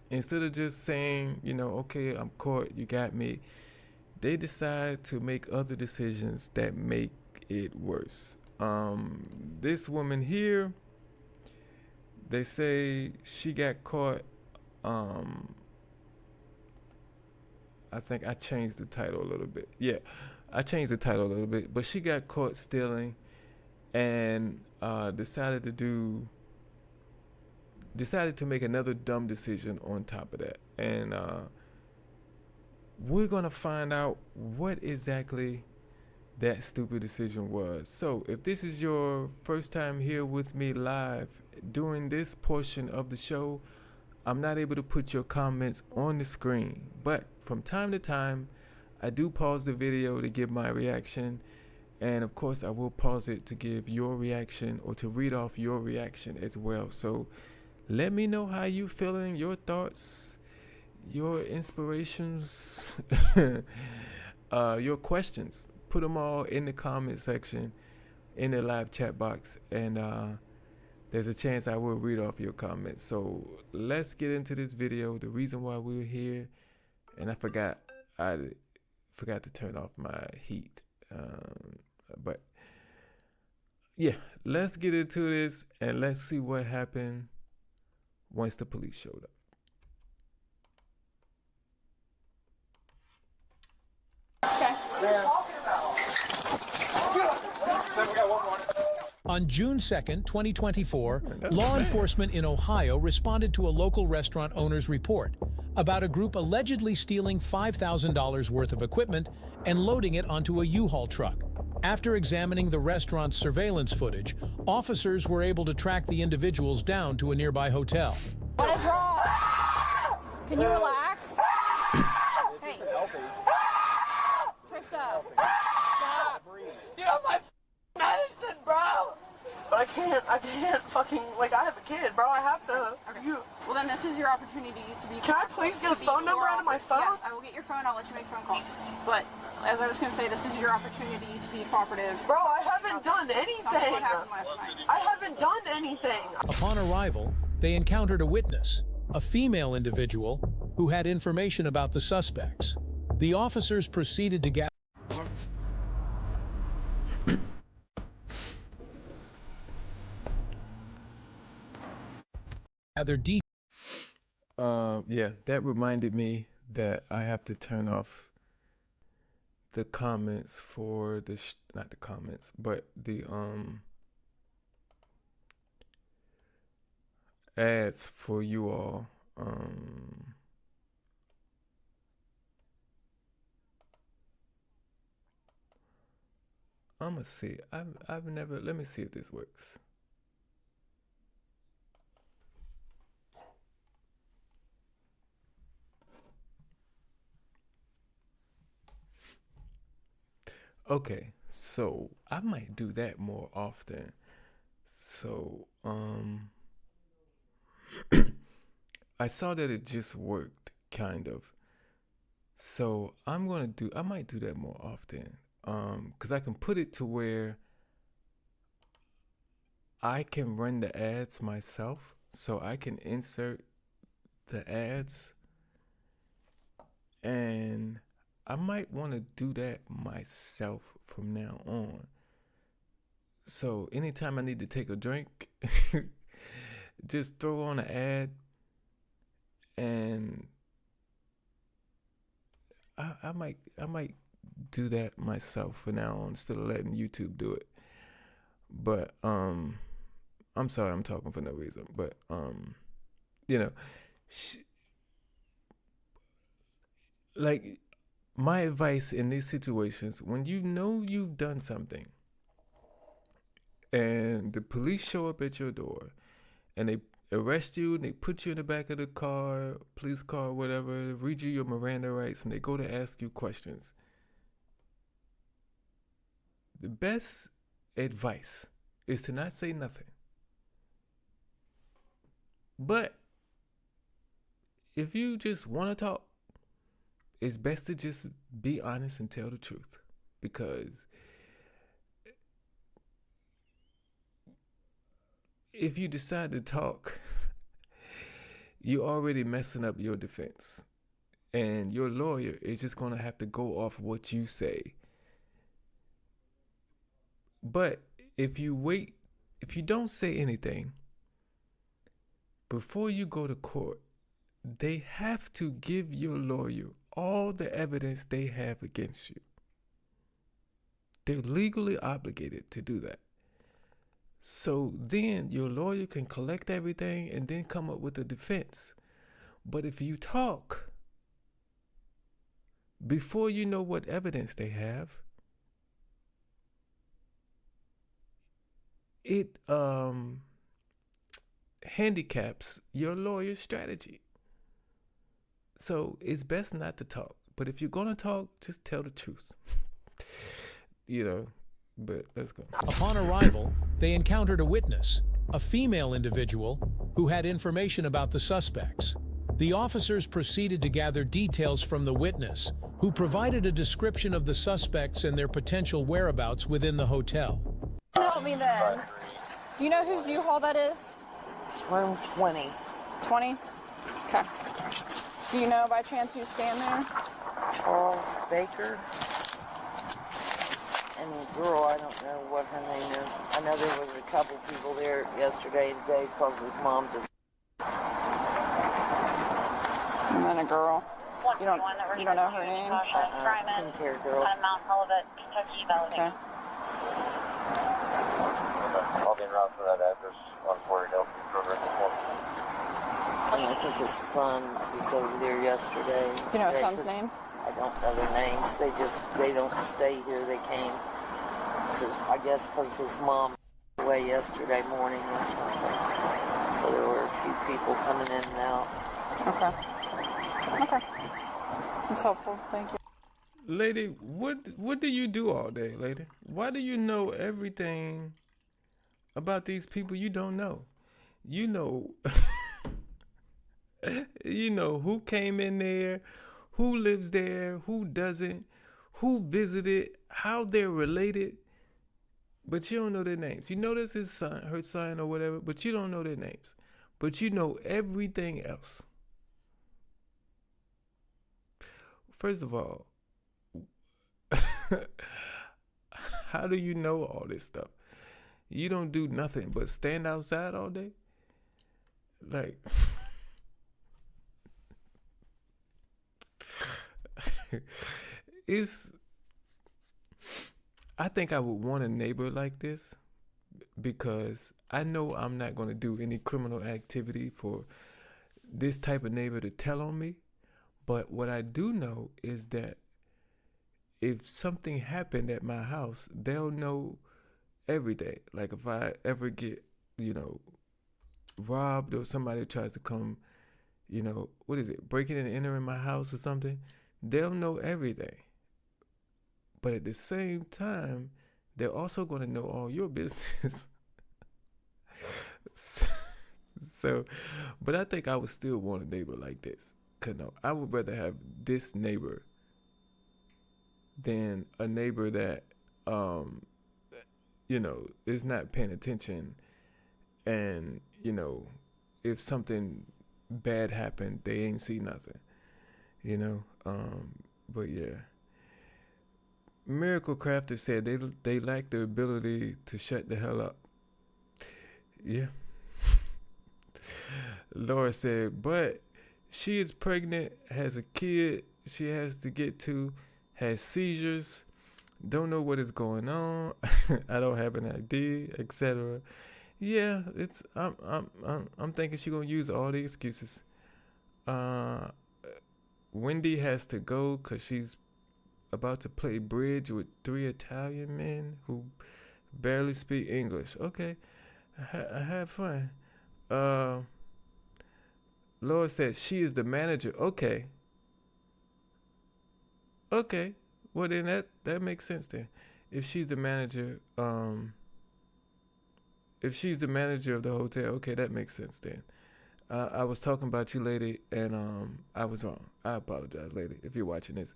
instead of just saying, okay, I'm caught, you got me, they decide to make other decisions that make it worse. This woman here, they say she got caught. I think I changed the title a little bit. Yeah, I changed the title a little bit. But she got caught stealing and decided to make another dumb decision on top of that. And we're going to find out what exactly that stupid decision was. So if this is your first time here with me live during this portion of the show, I'm not able to put your comments on the screen, but from time to time, I do pause the video to give my reaction, and of course, I will pause it to give your reaction or to read off your reaction as well. So let me know how you feeling, your thoughts, your inspirations, your questions. Put them all in the comment section in the live chat box, and there's a chance I will read off your comments. So let's get into this video. The reason why we're here, and I forgot to turn off my heat. But yeah, let's get into this and let's see what happened once the police showed up. On June 2nd, 2024, law enforcement in Ohio responded to a local restaurant owner's report about a group allegedly stealing $5,000 worth of equipment and loading it onto a U-Haul truck. After examining the restaurant's surveillance footage, officers were able to track the individuals down to a nearby hotel. What is wrong? Can you relax? Hey. Trista. Stop. You have my medicine, bro. But I can't fucking, like, I have a kid, bro. I have to. Okay. Well, then this is your opportunity to be. Can I please get a phone number out of my phone? Yes, I will get your phone. I'll let you make phone calls. But as I was going to say, this is your opportunity to be cooperative. Bro, I haven't done anything. What happened last night? I haven't done anything. Upon arrival, they encountered a witness, a female individual who had information about the suspects. The officers proceeded to gather details. Yeah, that reminded me that I have to turn off the comments for the not the comments, but the ads for you all. I'm gonna see. I've never. Let me see if this works. Okay, so I might do that more often. So, I saw that it just worked, kind of. So I might do that more often. Because I can put it to where I can run the ads myself. So I can insert the ads, and I might want to do that myself from now on. So anytime I need to take a drink, just throw on an ad, and I might do that myself for now on instead of letting YouTube do it. But I'm sorry, I'm talking for no reason. But you know, like, my advice in these situations, when you know you've done something and the police show up at your door and they arrest you and they put you in the back of the car, police car, whatever, read you your Miranda rights, and they go to ask you questions, the best advice is to not say nothing. But if you just want to talk, it's best to just be honest and tell the truth, because if you decide to talk, you're already messing up your defense, and your lawyer is just going to have to go off what you say. But if you don't say anything before you go to court, they have to give your lawyer all the evidence they have against you. They're legally obligated to do that. So then your lawyer can collect everything and then come up with a defense. But if you talk before you know what evidence they have, it handicaps your lawyer's strategy. So it's best not to talk. But if you're going to talk, just tell the truth. But let's go. Upon arrival, they encountered a witness, a female individual who had information about the suspects. The officers proceeded to gather details from the witness, who provided a description of the suspects and their potential whereabouts within the hotel. Help me then. Do you know whose U-Haul that is? It's room 20. 20? Okay. Do you know by chance who's staying there? Charles Baker. and the girl, I don't know what her name is. I know there was a couple people there yesterday and today because his mom just... And then a girl. You don't know her name? Pink hair girl. Mount Olivet, Kentucky, Okay. I'll be en route for that address on 40 Delphi program this morning. And I think his son was over there yesterday. You know his son's name? I don't know their names. They don't stay here. They came to, I guess, because his mom was away yesterday morning or something. So there were a few people coming in and out. Okay. Okay. That's helpful. Thank you. Lady, what do you do all day, lady? Why do you know everything about these people you don't know? You know, you know who came in there, who lives there, who doesn't, who visited, how they're related, but you don't know their names. You know this is her son or whatever, but you don't know their names. But you know everything else. First of all, how do you know all this stuff? You don't do nothing but stand outside all day? Like, I think I would want a neighbor like this because I know I'm not going to do any criminal activity for this type of neighbor to tell on me. But what I do know is that if something happened at my house, they'll know everything. Like if I ever get, robbed or somebody tries to come, breaking and entering my house or something, they'll know everything. But at the same time, they're also going to know all your business. But I think I would still want a neighbor like this. Cause no, I would rather have this neighbor than a neighbor that, is not paying attention. And, if something bad happened, they ain't see nothing, but yeah. Miracle Crafter said they lack the ability to shut the hell up. Yeah. Laura said, but she is pregnant, has a kid she has to get to, has seizures, don't know what is going on. I don't have an ID, etc. Yeah, I'm thinking she's gonna use all the excuses. Wendy has to go because she's about to play bridge with 3 Italian men who barely speak English. Okay, have fun. Laura said she is the manager. Okay. Well then that makes sense then. If she's the manager, of the hotel, okay, that makes sense then. I was talking about you, lady, and I was wrong. I apologize, lady, if you're watching this.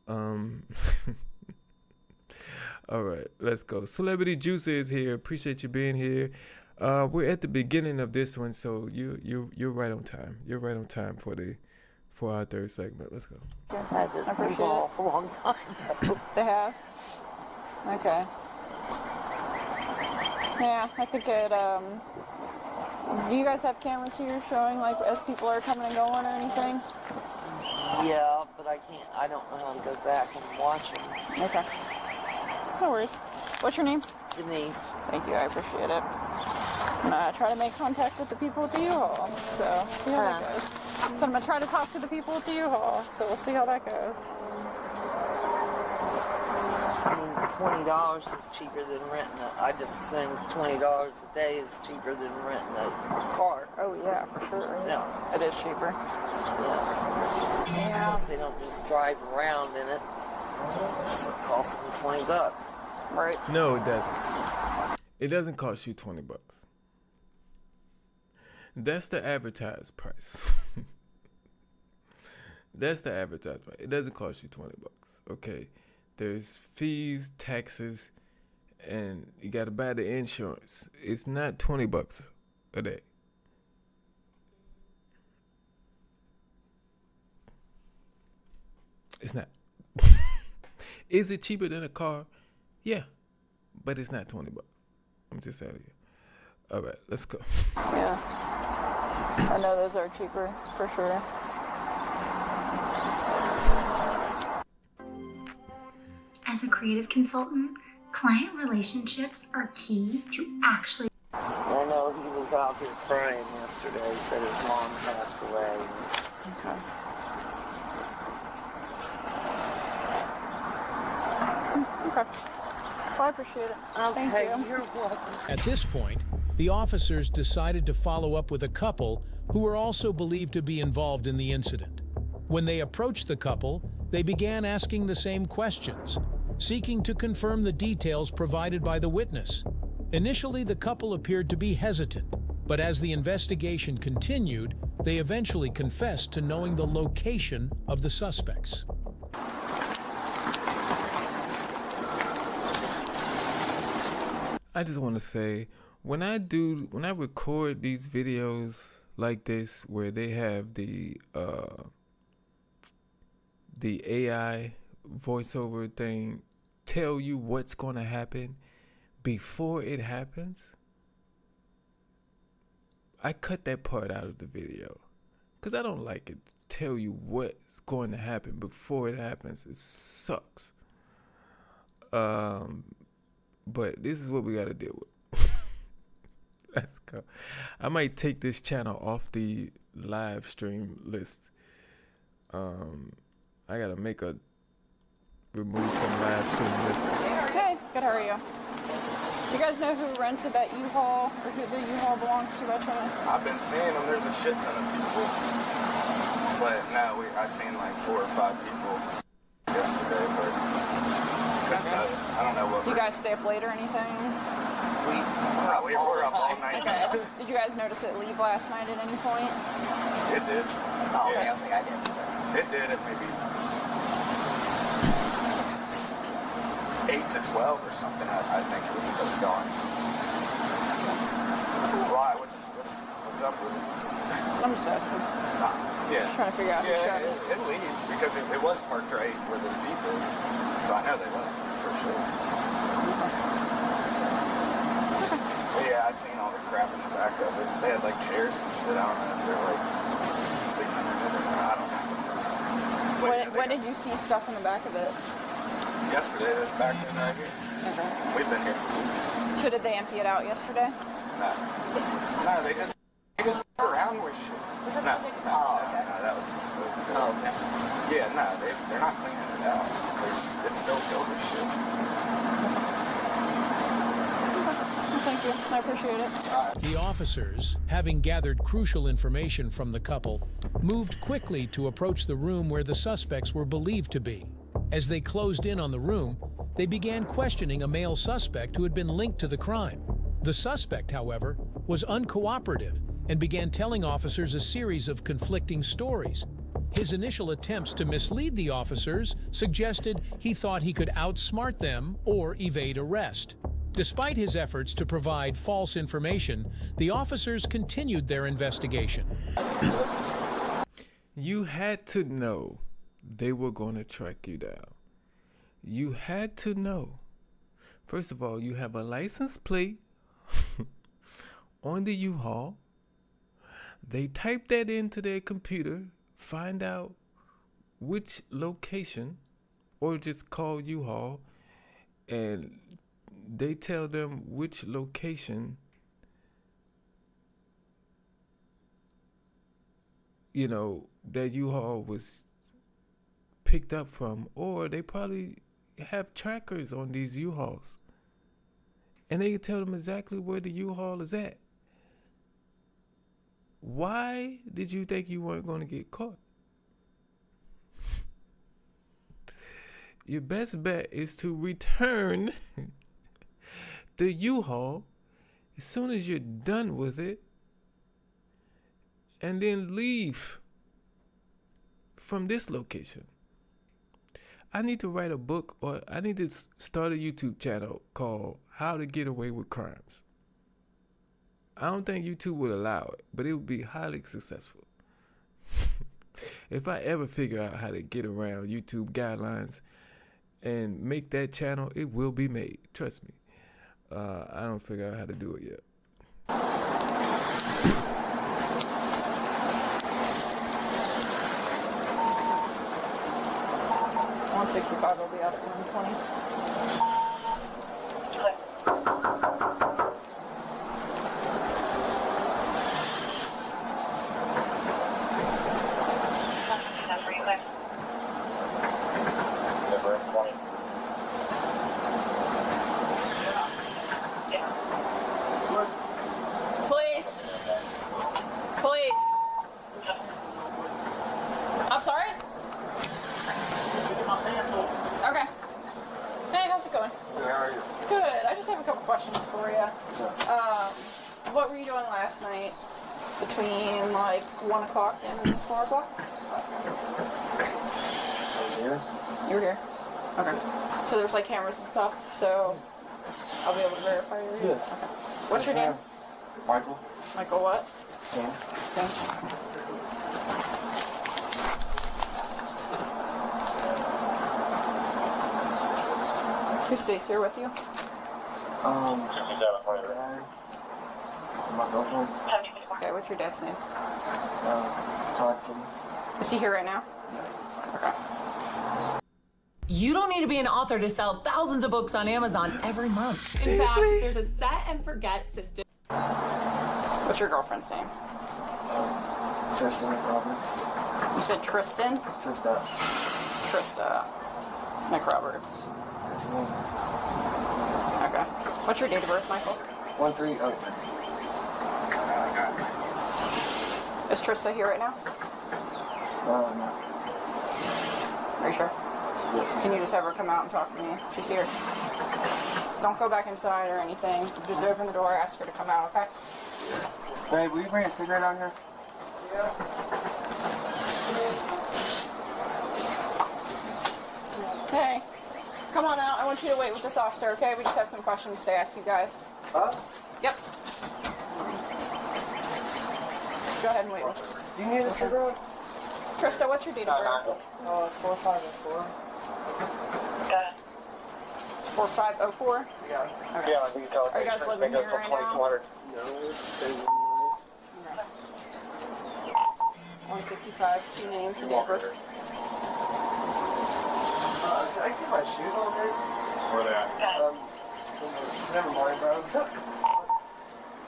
All right, let's go. Celebrity Juicer is here. Appreciate you being here. We're at the beginning of this one, so you're right on time. You're right on time for our third segment. Let's go. I've had this ball for a long time. They have? Okay. Yeah, I think do you guys have cameras here showing, like, as people are coming and going or anything? Yeah, but I don't know how to go back and watch them. Okay. No worries. What's your name? Denise. Thank you, I appreciate it. And I try to make contact with the people at the U-Haul, so see how that goes. So I'm going to try to talk to the people at the U-Haul, so we'll see how that goes. I mean, $20 is cheaper than renting I just assume $20 a day is cheaper than renting a car. Oh, yeah, for sure. Yeah. It is cheaper. Yeah. Since they don't just drive around in it, it costs them $20. Right. No, it doesn't. It doesn't cost you $20. That's the advertised price. That's the advertised price. It doesn't cost you $20. Okay. There's fees, taxes, and you got to buy the insurance. It's not $20 a day. It's not. Is it cheaper than a car? Yeah, but it's not $20. I'm just telling you. All right, let's go. Yeah. I know those are cheaper for sure. As a creative consultant, client relationships are key to actually. I know he was out here crying yesterday. He said his mom passed away. Okay. Okay. Well, I appreciate it. Thank you. You're welcome. At this point, the officers decided to follow up with a couple who were also believed to be involved in the incident. When they approached the couple, they began asking the same questions, seeking to confirm the details provided by the witness. Initially, the couple appeared to be hesitant, but as the investigation continued, they eventually confessed to knowing the location of the suspects. I just want to say, when I record these videos like this, where they have the AI voiceover thing tell you what's going to happen before it happens, I cut that part out of the video because I don't like it to tell you what's going to happen before it happens. It sucks. But this is what we got to deal with. Let's go. I might take this channel off the live stream list. I gotta make a remove from live stream list. Hey, good. How are you? You guys know who rented that U-Haul or who the U-Haul belongs to by chance? I've been seeing them. There's a shit ton of people, but now I seen like 4 or 5 people yesterday, but I don't know what. You guys stay up late or anything? We were up all night. Did you guys notice it leave last night at any point? It did. Oh, okay, I was like, I did. It did at maybe 8 to 12 or something. I think it was gone. Why? What's up with it? I'm just asking. Yeah. Just trying to figure out who's got it. It leaves because it was parked right where this Jeep is, so I know they left for sure. But yeah, I seen all the crap in the back of it. They had like chairs and shit. I don't know if they're like sleeping in it or I don't know. When did you see stuff in the back of it? Yesterday, this back in right here. Okay. We've been here for weeks. So did they empty it out yesterday? No, they just f around with shit. No, that was just okay. Yeah, no, they're not cleaning it out. It's still filled with shit. Thank you. I appreciate it. The officers, having gathered crucial information from the couple, moved quickly to approach the room where the suspects were believed to be. As they closed in on the room, they began questioning a male suspect who had been linked to the crime. The suspect, however, was uncooperative and began telling officers a series of conflicting stories. His initial attempts to mislead the officers suggested he thought he could outsmart them or evade arrest. Despite his efforts to provide false information, the officers continued their investigation. You had to know they were going to track you down. You had to know. First of all, you have a license plate on the U-Haul. They type that into their computer, find out which location, or just call U-Haul, and they tell them which location, that U-Haul was picked up from, or they probably have trackers on these U-Hauls, and they can tell them exactly where the U-Haul is at. Why did you think you weren't going to get caught? Your best bet is to return the U-Haul as soon as you're done with it, and then leave from this location. I need to write a book, or I need to start a YouTube channel called How to Get Away with Crimes. I don't think YouTube would allow it, but it would be highly successful. If I ever figure out how to get around YouTube guidelines and make that channel, it will be made. Trust me. I don't figure out how to do it yet. 165 will be out at 120. I'm sorry? Okay. Hey, how's it going? Good, how are you? Good. I just have a couple questions for you. What were you doing last night between like 1 o'clock and 4 o'clock? Here? You were here. Okay. So there's like cameras and stuff, so I'll be able to verify you. Yeah. Okay. What's your name? Michael. Michael what? Yeah. Okay. Who stays here with you? My girlfriend. Okay, what's your dad's name? Todd. Is he here right now? Okay. You don't need to be an author to sell thousands of books on Amazon every month. In fact, there's a set and forget system. What's your girlfriend's name? Tristan McRoberts. You said Tristan? Trista. Trista McRoberts. That's me. Okay. What's your date of birth, Michael? 1303. Is Trista here right now? No. Are you sure? Yes. Can you just have her come out and talk to me? She's here. Don't go back inside or anything. Just open the door, ask her to come out, okay? Hey, will you bring a cigarette out here? Yeah. Hey, come on out. I want you to wait with this officer, okay? We just have some questions to ask you guys. Huh? Yep. Go ahead and wait. Do you need a cigarette? Trista, what's your date of birth? 4504. 4504? Yeah. Okay. Are you guys living here right now? No. 165, 2 names, and date of birth. Can I get my shoes on here? Where they at? Never mind, bro.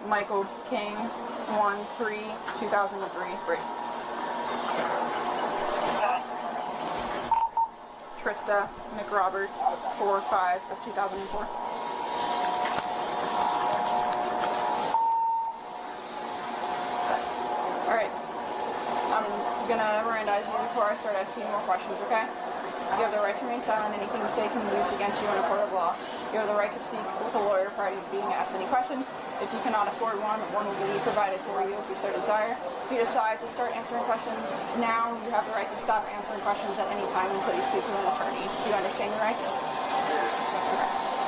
Michael King, 1/3/2003. Great. Trista McRoberts, 4/5/2004. All right. I'm gonna Mirandize you before I start asking you more questions, okay? You have the right to remain silent. Anything you say can be used against you in a court of law. You have the right to speak with a lawyer prior to being asked any questions. If you cannot afford one will be provided for you if you so desire. If you decide to start answering questions now, you have the right to stop answering questions at any time until you speak with an attorney. Do you understand your rights?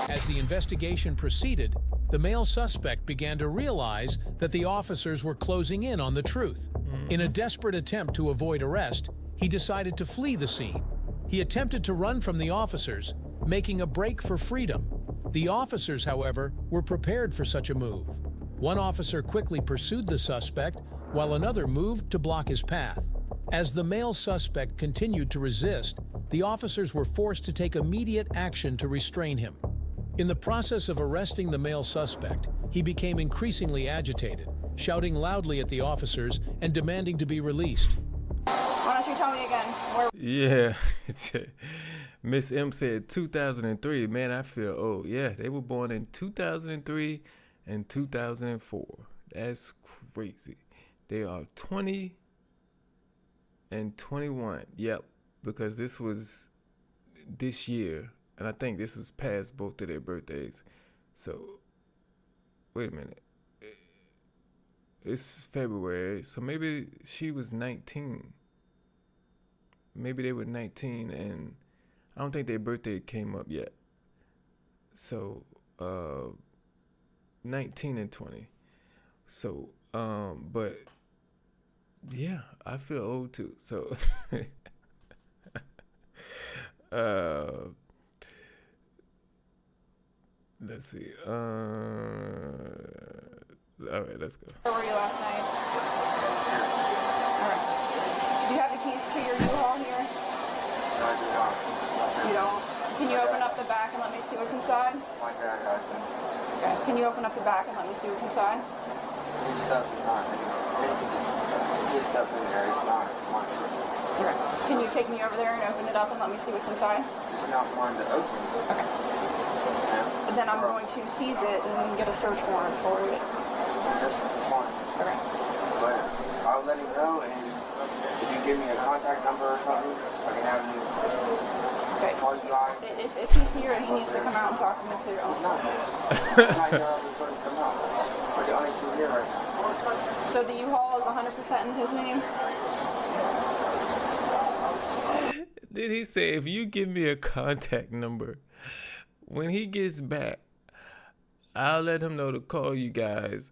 As the investigation proceeded, the male suspect began to realize that the officers were closing in on the truth. In a desperate attempt to avoid arrest, he decided to flee the scene. He attempted to run from the officers, making a break for freedom. The officers, however, were prepared for such a move. One officer quickly pursued the suspect, while another moved to block his path. As the male suspect continued to resist, the officers were forced to take immediate action to restrain him. In the process of arresting the male suspect, he became increasingly agitated, shouting loudly at the officers and demanding to be released. Why don't you tell me again where? Yeah. Miss M said 2003. Man, I feel old. Yeah, they were born in 2003 and 2004. That's crazy. They are 20 and 21. Yep, because this was this year, and I think this was past both of their birthdays. So, wait a minute. It's February, so maybe she was 19. Maybe they were 19, and I don't think their birthday came up yet. So, 19 and 20. So, but yeah, I feel old too. So, Let's see. All right, let's go. Where were you last night? All right. Do you have the keys to your U-Haul here? No, I do not. You don't? Can you open up the back and let me see what's inside? My dad has them. Okay. Can you open up the back and let me see what's inside? His stuff is not. It's his stuff in there. It's not my stuff. Okay. Can you take me over there and open it up and let me see what's inside? It's not mine to open. Okay. And then I'm going to seize it and get a search warrant for it. That's fine. Okay. But I'll let him know, and if you give me a contact number or something, I can have him call you guys. If he's here, he needs to come out and talk to me too. He's not here. He's not here. I was going to come out. We're the only two here right now. So the U-Haul is 100% in his name? Did he say, if you give me a contact number, when he gets back, I'll let him know to call you guys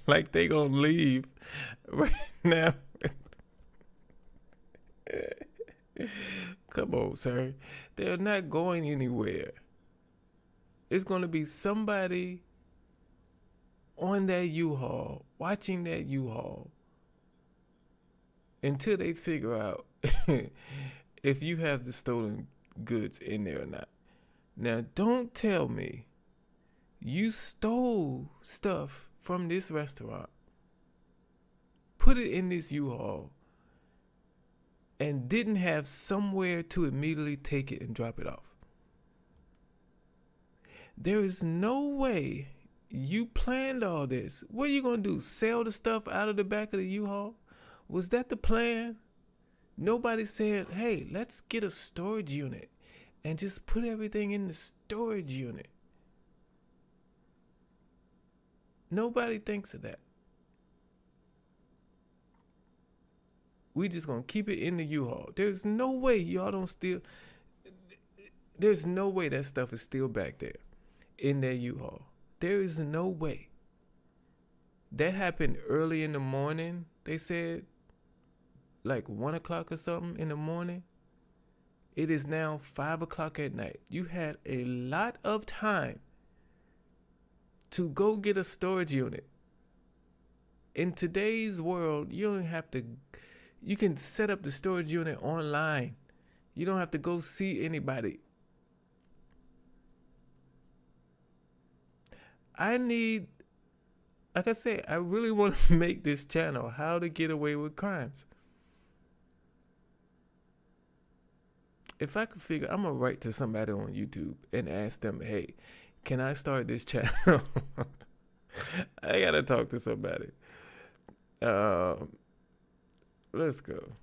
like they gonna leave right now? Come on, sir. They're not going anywhere. It's gonna be somebody on that U-Haul, watching that U-Haul, until they figure out if you have the stolen goods in there or not. Now, don't tell me you stole stuff from this restaurant, put it in this U-Haul, and didn't have somewhere to immediately take it and drop it off. There is no way you planned all this. What are you going to do? Sell the stuff out of the back of the U-Haul? Was that the plan? Nobody said, hey, let's get a storage unit and just put everything in the storage unit. Nobody thinks of that. We just gonna keep it in the U-Haul. There's no way y'all don't steal. There's no way that stuff is still back there in that U-Haul. There is no way. That happened early in the morning. They said like 1 o'clock or something in the morning. It is now 5 o'clock at night. You had a lot of time to go get a storage unit. In today's world, you don't have to. You can set up the storage unit online. You don't have to go see anybody. Like I said, I really want to make this channel how to get away with crimes. If I could figure, I'm going to write to somebody on YouTube and ask them, hey, can I start this channel? I got to talk to somebody. Let's go.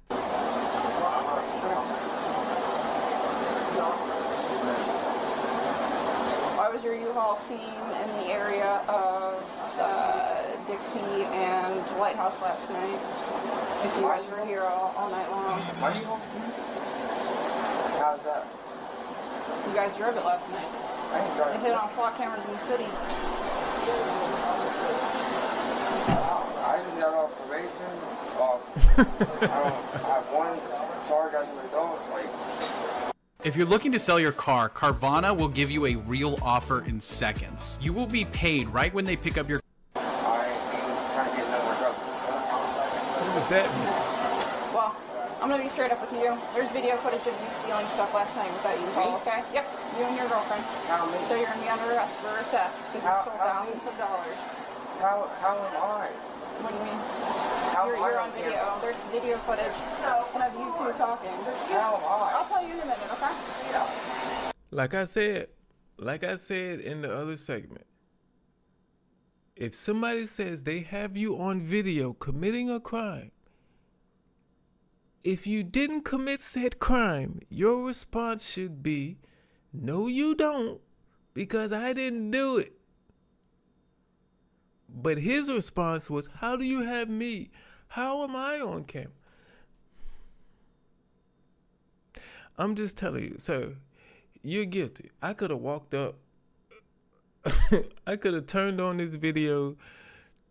Why was your U-Haul seen in the area of Dixie and Lighthouse last night? If you guys were here all night long. My U-Haul? How's that? You guys drove it last night. I ain't driving. It hit on flock cameras in the city. I just got off probation. I have one charge as an adult. If you're looking to sell your car, Carvana will give you a real offer in seconds. You will be paid right when they pick up your. I ain't trying to get no more trouble. What does that mean? Well, I'm gonna be straight up with you. There's video footage of you stealing stuff last night with that U-Haul, okay? Yep, you and your girlfriend. So you're gonna be under arrest for theft because you stole thousands of dollars. How am I? What do you mean? You're on video. There's video footage of you two talking. How am I? I'll tell you in a minute, okay? Yeah. Like I said in the other segment, if somebody says they have you on video committing a crime, if you didn't commit said crime, your response should be, no, you don't, because I didn't do it. But his response was, how do you have me? How am I on camera? I'm just telling you, sir, you're guilty. I could have walked up. I could have turned on this video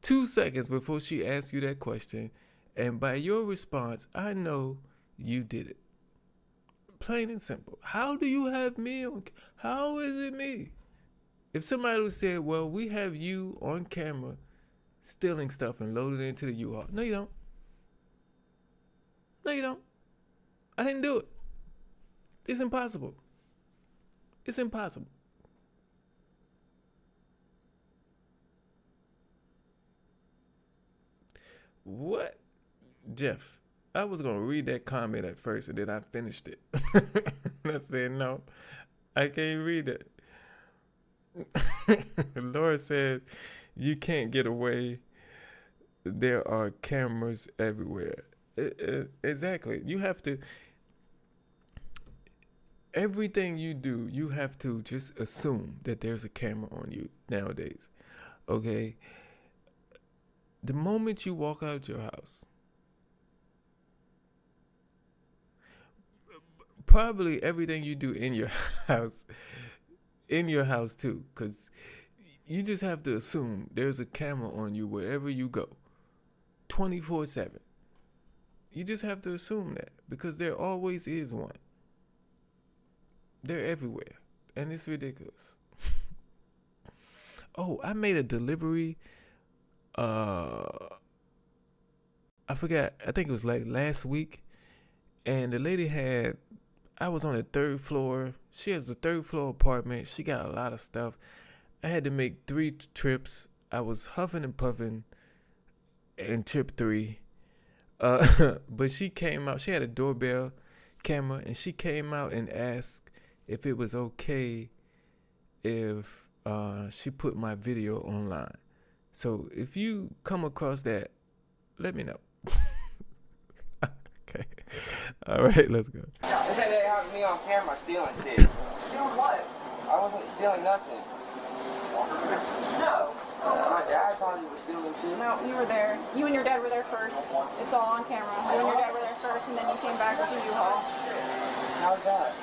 2 seconds before she asked you that question. And by your response, I know you did it. Plain and simple. How do you have me on? How is it me? If somebody would say, well, we have you on camera stealing stuff and loaded it into the U-Haul. No, you don't. No, you don't. I didn't do it. It's impossible. It's impossible. What? Jeff, I was going to read that comment at first and then I finished it. And I said, no, I can't read it. Laura says, you can't get away. There are cameras everywhere. Exactly. You have to, everything you do, you have to just assume that there's a camera on you nowadays. Okay? The moment you walk out your house, probably everything you do in your house too, because you just have to assume there's a camera on you wherever you go, 24/7. You just have to assume that, because there always is one. They're everywhere, and it's ridiculous. Oh, I made a delivery. I forgot. I think it was like last week, and the lady had. I was on the 3rd floor. She has a 3rd floor apartment. She got a lot of stuff. I had to make 3 trips. I was huffing and puffing in trip 3. But she came out. She had a doorbell camera, and she came out and asked if it was okay if she put my video online. So if you come across that, let me know. Okay. All right, let's go. They say they have me on camera stealing shit. Stealing what? I wasn't stealing nothing. No. My dad thought he was stealing shit. No, you were there. You and your dad were there first. It's all on camera. You and your dad were there first, and then you came back with the U-Haul. How's that?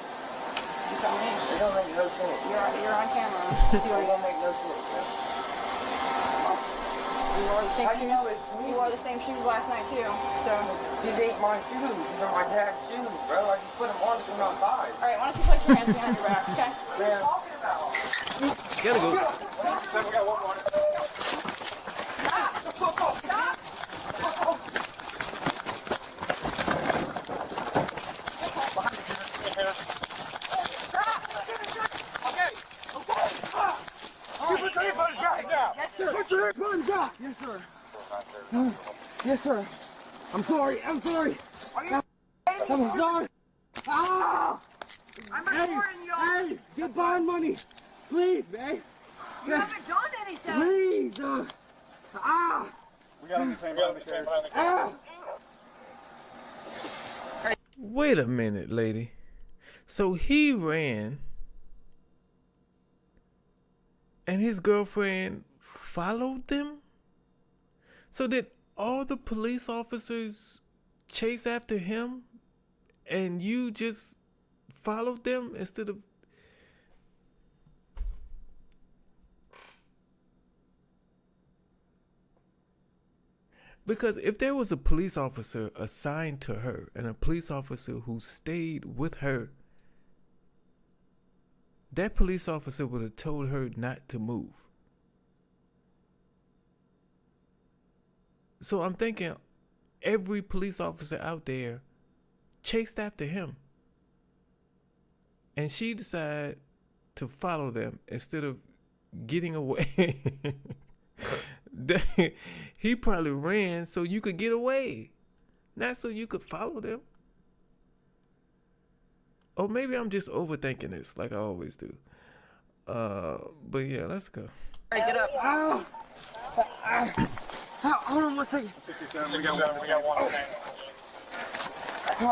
You tell me. It don't make no sense. You're on camera. It don't make no sense, bro. You wore the same shoes. You wore the same shoes last night too. So these ain't my shoes. These are my dad's shoes, bro. I just put them on to come outside. All right, why don't you place your hands behind your back, okay? What are you talking about? Gotta go. So we got one more. Put your earphones back! Yes, sir. Yes, sir. I'm sorry. I'm sorry. I'm sorry. Ah! I'm recording you. Hey, get bond money. Please, man. You haven't done anything. Please. We got him the same behind the Ah! Wait a minute, lady. So he ran, and his girlfriend followed them? So did all the police officers chase after him, and you just followed them instead of... Because if there was a police officer assigned to her and a police officer who stayed with her, that police officer would have told her not to move. So I'm thinking every police officer out there chased after him. And she decided to follow them instead of getting away. He probably ran so you could get away, not so you could follow them. Or maybe I'm just overthinking this like I always do. But yeah, let's go. All right, get up. Ow. Hold on one second. We got one.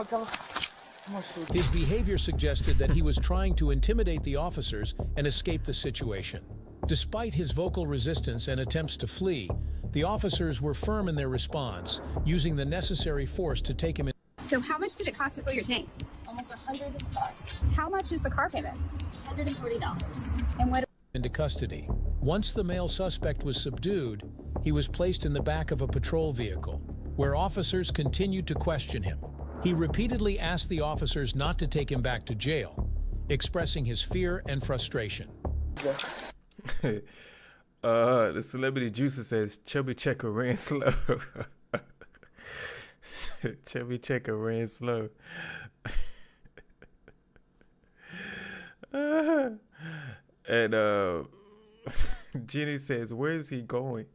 Come on. His behavior suggested that he was trying to intimidate the officers and escape the situation. Despite his vocal resistance and attempts to flee, the officers were firm in their response, using the necessary force to take him in. So how much did it cost to fill your tank? Almost $100. How much is the car payment? $140. And what? Into custody. Once the male suspect was subdued, he was placed in the back of a patrol vehicle, where officers continued to question him. He repeatedly asked the officers not to take him back to jail, expressing his fear and frustration. The celebrity juicer says Chubby Checker ran slow. Chubby Checker ran slow. And Jenny says, where is he going?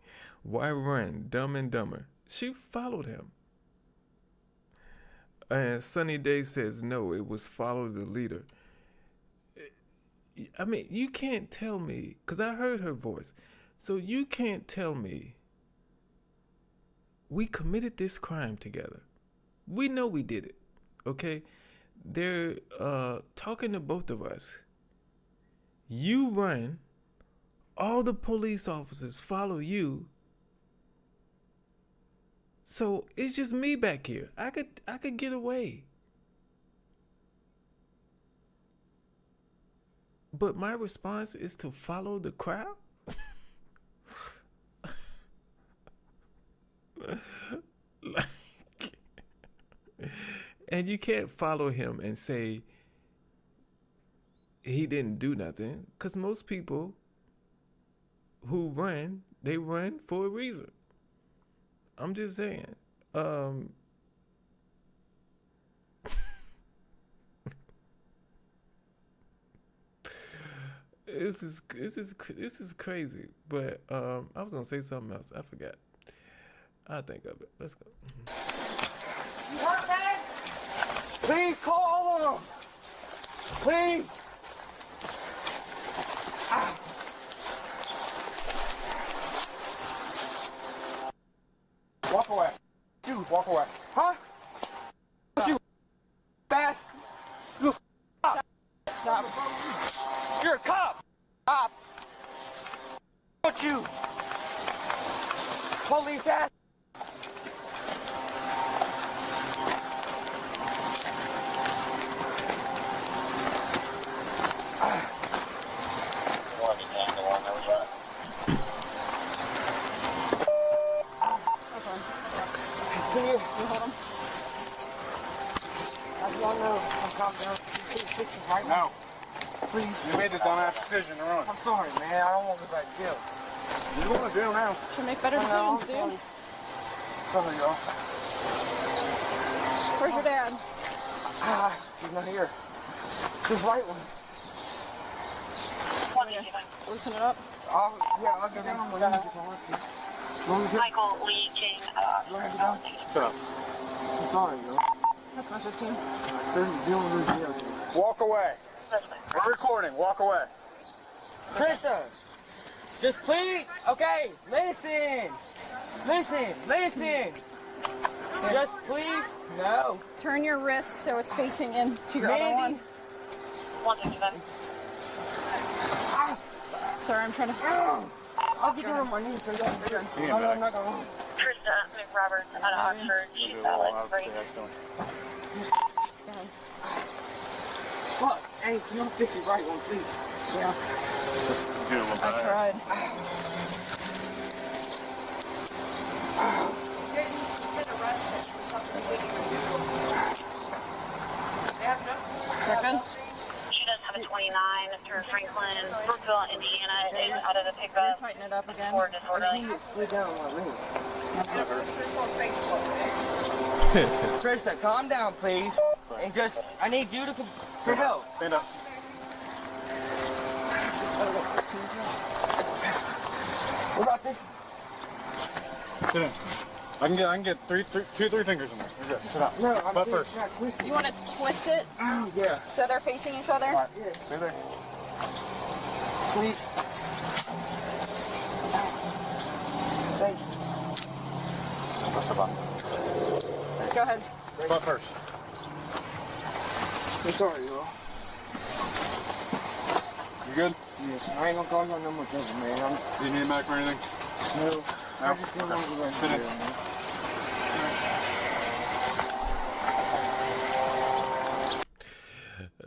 Why run? Dumb and Dumber. She followed him. And Sunny Day says, no, it was follow the leader. I mean, you can't tell me, because I heard her voice. So you can't tell me we committed this crime together. We know we did it, okay? They're talking to both of us. You run, all the police officers follow you. So it's just me back here. I could get away. But my response is to follow the crowd? And you can't follow him and say he didn't do nothing, because most people who run, they run for a reason. I'm just saying. This is crazy. But I was gonna say something else. I forgot. I'll think of it. Let's go. You hurt, man? Please call him. Please. Ah. Walk away. Dude, walk away. Huh? You fast. You stop. Stop. You're a cop. Stop. What you? Police ass. Can you hold him? I don't know. I'm calm down. Right now. Please. You made the dumbass decision to run. I'm sorry, man. I don't want to go back to jail. You're going to jail now. Should make better decisions, dude. Sorry, y'all. Where's your dad? He's not here. Just right one. Loosen it up. Yeah, I'll get down when you get to Michael Lee King. Shut up. I'm sorry, yo. That's my 15. Walk away. We're recording. Walk away. Krista, just please. Okay, listen. Listen. Just please. No. Turn your wrist so it's facing into your other one. Sorry, I'm trying to. I'll get down on my knees. I'm not going. Krista McRoberts out of Oxford. She's like great. Fuck. Hey, can you fix it right one, please? Yeah. I tried. Second. She does have a 29 through Franklin, Brookville, Indiana. Is out of the pickup. Tighten it up again. Or disorderly. Krista, calm down, please. And just, I need you to help. Stand up. What about this? Sit in. I can get two, three fingers in there. You're good. Sit down. No, I'm butt first. You want to twist it? Yeah. So they're facing each other? All right. Stay there. Please. Thank you. Go ahead. Butt first. I'm sorry, y'all. You good? Yes. I ain't gonna call you no more trouble, man. You need a Mac or anything? No. No? I just didn't want to go back to Sit in. jail, man.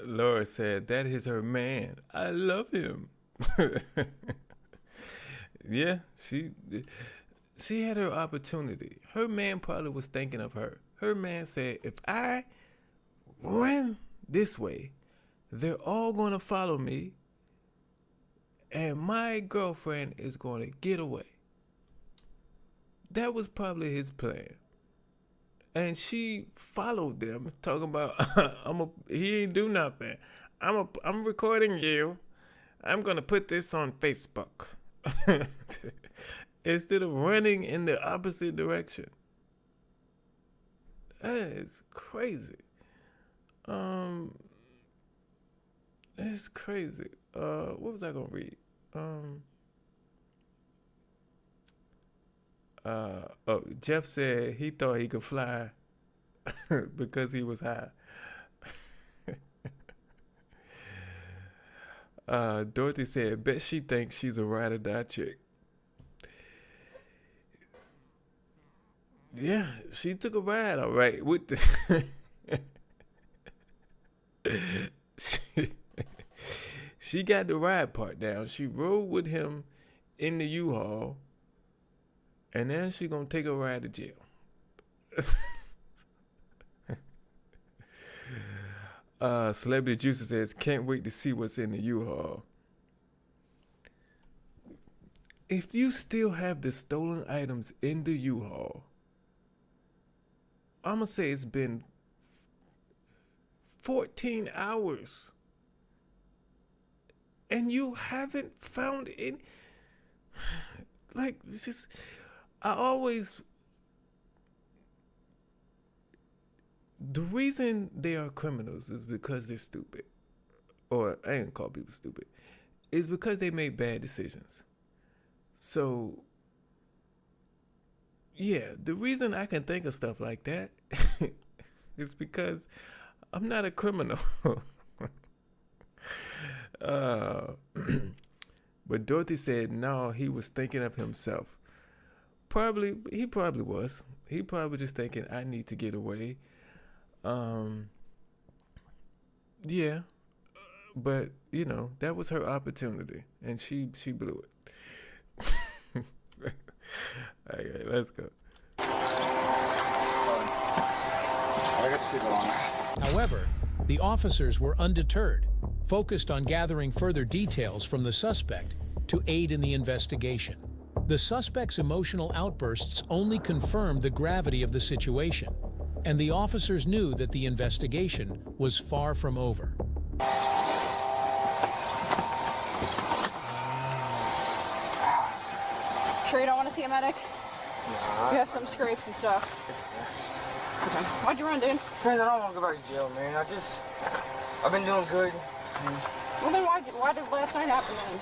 Laura said, that is her man. I love him. Yeah, she had her opportunity. Her man probably was thinking of her. Her man said, if I run this way, they're all going to follow me. and my girlfriend is going to get away. That was probably his plan. And she followed them, talking about, he ain't do nothing. I'm recording you. I'm going to put this on Facebook. Instead of running in the opposite direction. That is crazy. It's crazy. What was I gonna read? Jeff said he thought he could fly because he was high. Dorothy said, bet she thinks she's a ride or die chick. Yeah, she took a ride, all right, with the she got the ride part down. She rode with him in the U-Haul, and then she gonna take a ride to jail. Celebrity Juicer says, can't wait to see what's in the U-Haul. If you still have the stolen items in the U-Haul, I'm gonna say it's been 14 hours and you haven't found any. Like, it's just, the reason they are criminals is because they're stupid. Or, I ain't call people stupid. It's because they made bad decisions. So, yeah, the reason I can think of stuff like that is because I'm not a criminal. But Dorothy said, no, he was thinking of himself. He probably was. He probably just thinking, I need to get away. Yeah. But, you know, that was her opportunity. And she blew it. Okay, let's go. However, the officers were undeterred, focused on gathering further details from the suspect to aid in the investigation. The suspect's emotional outbursts only confirmed the gravity of the situation, and the officers knew that the investigation was far from over. Sure you don't want to see a medic? Nah. You have some scrapes and stuff. Okay. Why'd you run, dude? Friends, I don't want to go back to jail, man. I've been doing good. Well, then why did last night happen then?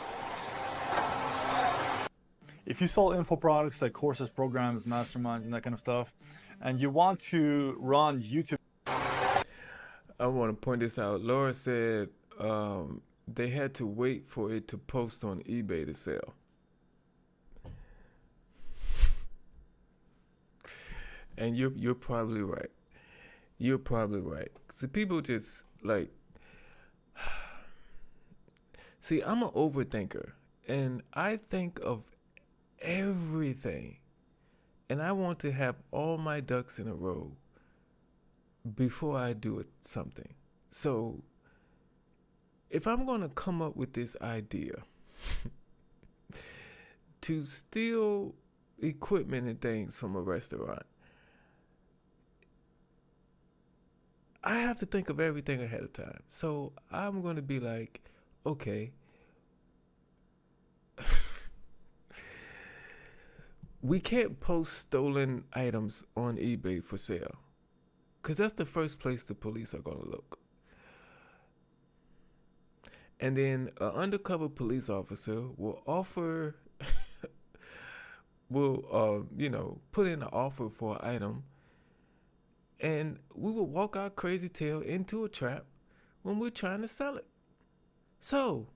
If you sell info products like courses, programs, masterminds, and that kind of stuff, and you want to run YouTube... I want to point this out. Laura said they had to wait for it to post on eBay to sell. And you're probably right. You're probably right. So people just like, see, I'm an overthinker, and I think of everything, and I want to have all my ducks in a row before I do something. So if I'm going to come up with this idea to steal equipment and things from a restaurant, I have to think of everything ahead of time. So I'm going to be like, okay, we can't post stolen items on eBay for sale, because that's the first place the police are going to look. And then an undercover police officer will offer, put in an offer for an item, and we will walk our crazy tail into a trap when we're trying to sell it. So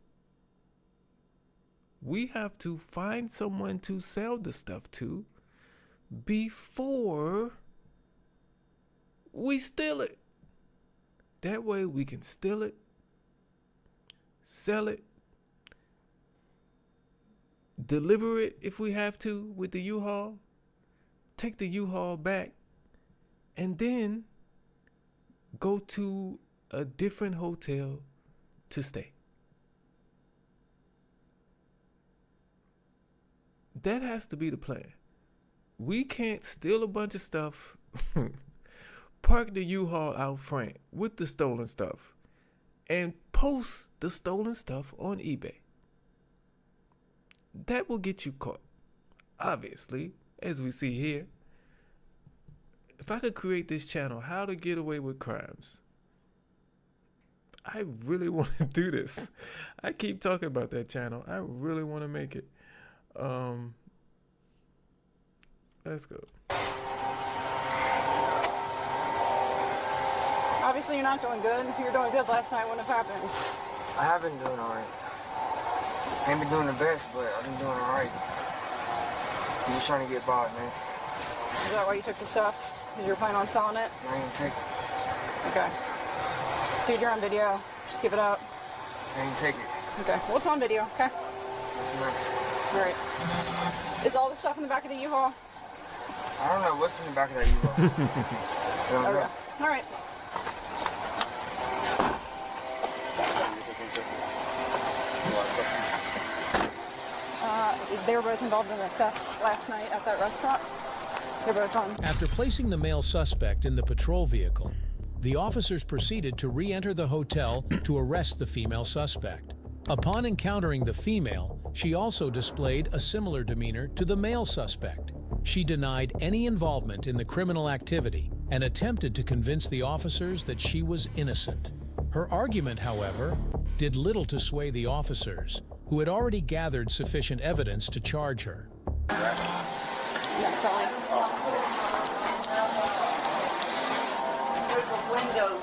we have to find someone to sell the stuff to before we steal it. That way we can steal it, sell it, deliver it if we have to with the U-Haul, take the U-Haul back, and then go to a different hotel to stay. That has to be the plan. We can't steal a bunch of stuff, park the U-Haul out front with the stolen stuff, and post the stolen stuff on eBay. That will get you caught. Obviously, as we see here. If I could create this channel, how to get away with crimes, I really want to do this. I keep talking about that channel. I really want to make it. Let's go. Obviously, you're not doing good. If you were doing good last night, wouldn't have happened. I have been doing alright. I ain't been doing the best, but I've been doing alright. I'm just trying to get by, man. Is that why you took the stuff? Because you were planning on selling it? I ain't take it. Okay. Dude, you're on video. Just give it up. I ain't take it. Okay. Well, it's on video, okay? What's the matter? Alright. Is all the stuff in the back of the U-Haul? I don't know what's in the back of that U-Haul. Okay. Alright. They were both involved in the theft last night at that restaurant. They're both on. After placing the male suspect in the patrol vehicle, the officers proceeded to re-enter the hotel to arrest the female suspect. Upon encountering the female, she also displayed a similar demeanor to the male suspect. She denied any involvement in the criminal activity and attempted to convince the officers that she was innocent. Her argument, however, did little to sway the officers, who had already gathered sufficient evidence to charge her. Yeah, sorry. There's a window.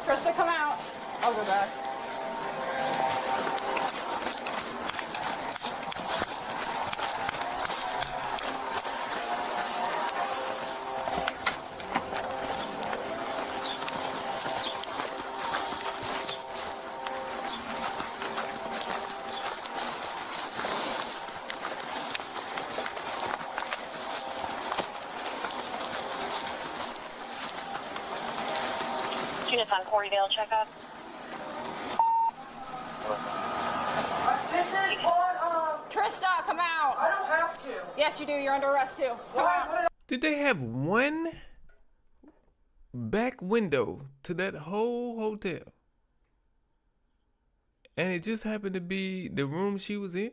Trista, come out. I'll go back. Units on Corriedale checkup. Trista, come out. I don't have to. Yes, you do. You're under arrest too. Come out. Did they have one back window to that whole hotel? And it just happened to be the room she was in?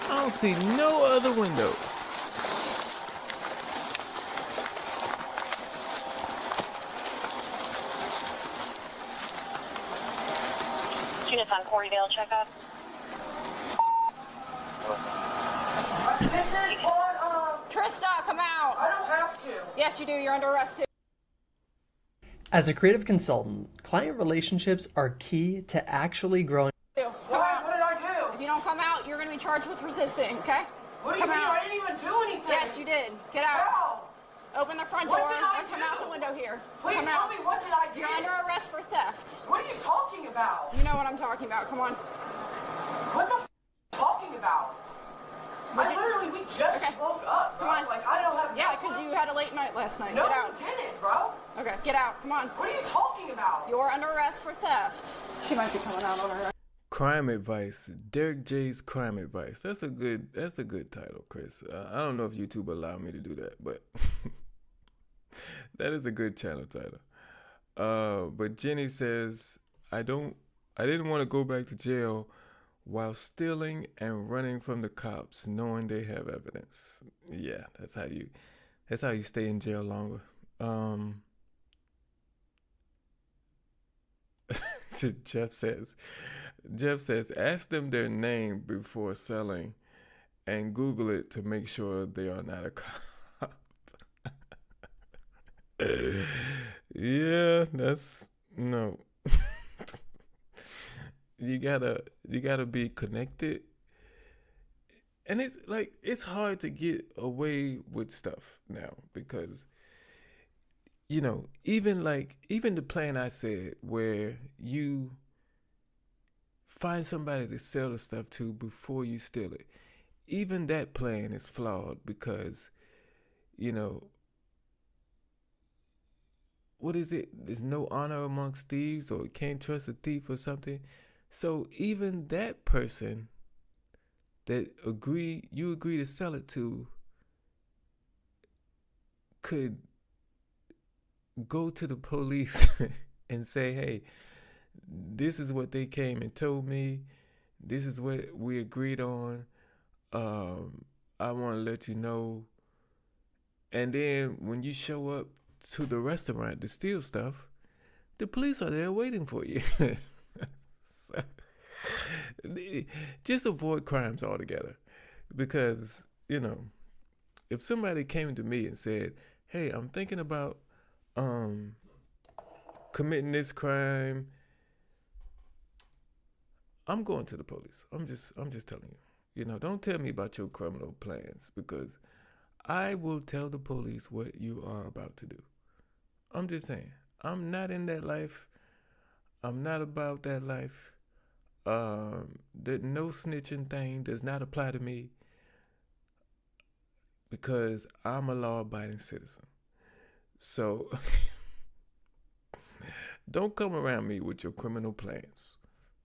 I don't see no other windows. Units on Corriedale checkup. Trista, come out. I don't have to. Yes, you do. You're under arrest too. As a creative consultant, client relationships are key to actually growing. Come out. What did I do? If you don't come out, you're going to be charged with resisting, okay? What do you Come mean? out. I didn't even do anything. Yes, you did. Get out. How? Open the front What door did I and come do? out the window here. Please come tell out. me, what did I do? You're under arrest for theft. What are you talking about? You know what I'm talking about. Come on. What the f are you talking about? We just woke up, bro. Come on. Like, I don't have Yeah, because you had a late night last night. No, Get out. we didn't, bro. Okay, get out. Come on. What are you talking about? You're under arrest for theft. She might be coming out on her. Crime advice. Derrick J's crime advice. That's a good title, Chris. I don't know if YouTube allowed me to do that, but that is a good channel title. But Jenny says, I didn't want to go back to jail while stealing and running from the cops, knowing they have evidence. Yeah, that's how you stay in jail longer. Jeff says, ask them their name before selling and Google it to make sure they are not a cop. Yeah, that's no. You gotta be connected. And it's like, it's hard to get away with stuff now because, you know, even the plan I said where you find somebody to sell the stuff to before you steal it. Even that plan is flawed because, you know, what is it? There's no honor amongst thieves, or can't trust a thief or something. So even that person that you agree to sell it to could go to the police and say, hey, this is what they came and told me. This is what we agreed on. I want to let you know. And then when you show up to the restaurant to steal stuff, the police are there waiting for you. So, just avoid crimes altogether. Because, you know, if somebody came to me and said, hey, I'm thinking about committing this crime, I'm going to the police. I'm just telling you. You know, don't tell me about your criminal plans, because I will tell the police what you are about to do. I'm just saying. I'm not in that life. I'm not about that life. The no snitching thing does not apply to me, because I'm a law-abiding citizen. So don't come around me with your criminal plans,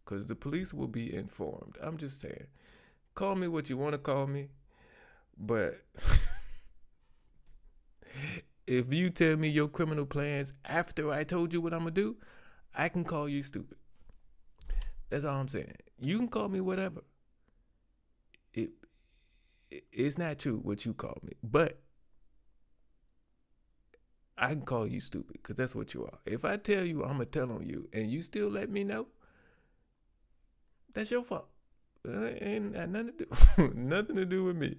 because the police will be informed. I'm just saying. Call me what you want to call me, but if you tell me your criminal plans after I told you what I'm going to do, I can call you stupid. That's all I'm saying. You can call me whatever. It's not true what you call me, but I can call you stupid, because that's what you are. If I tell you I'm going to tell on you and you still let me know, that's your fault. It ain't had nothing to do with me.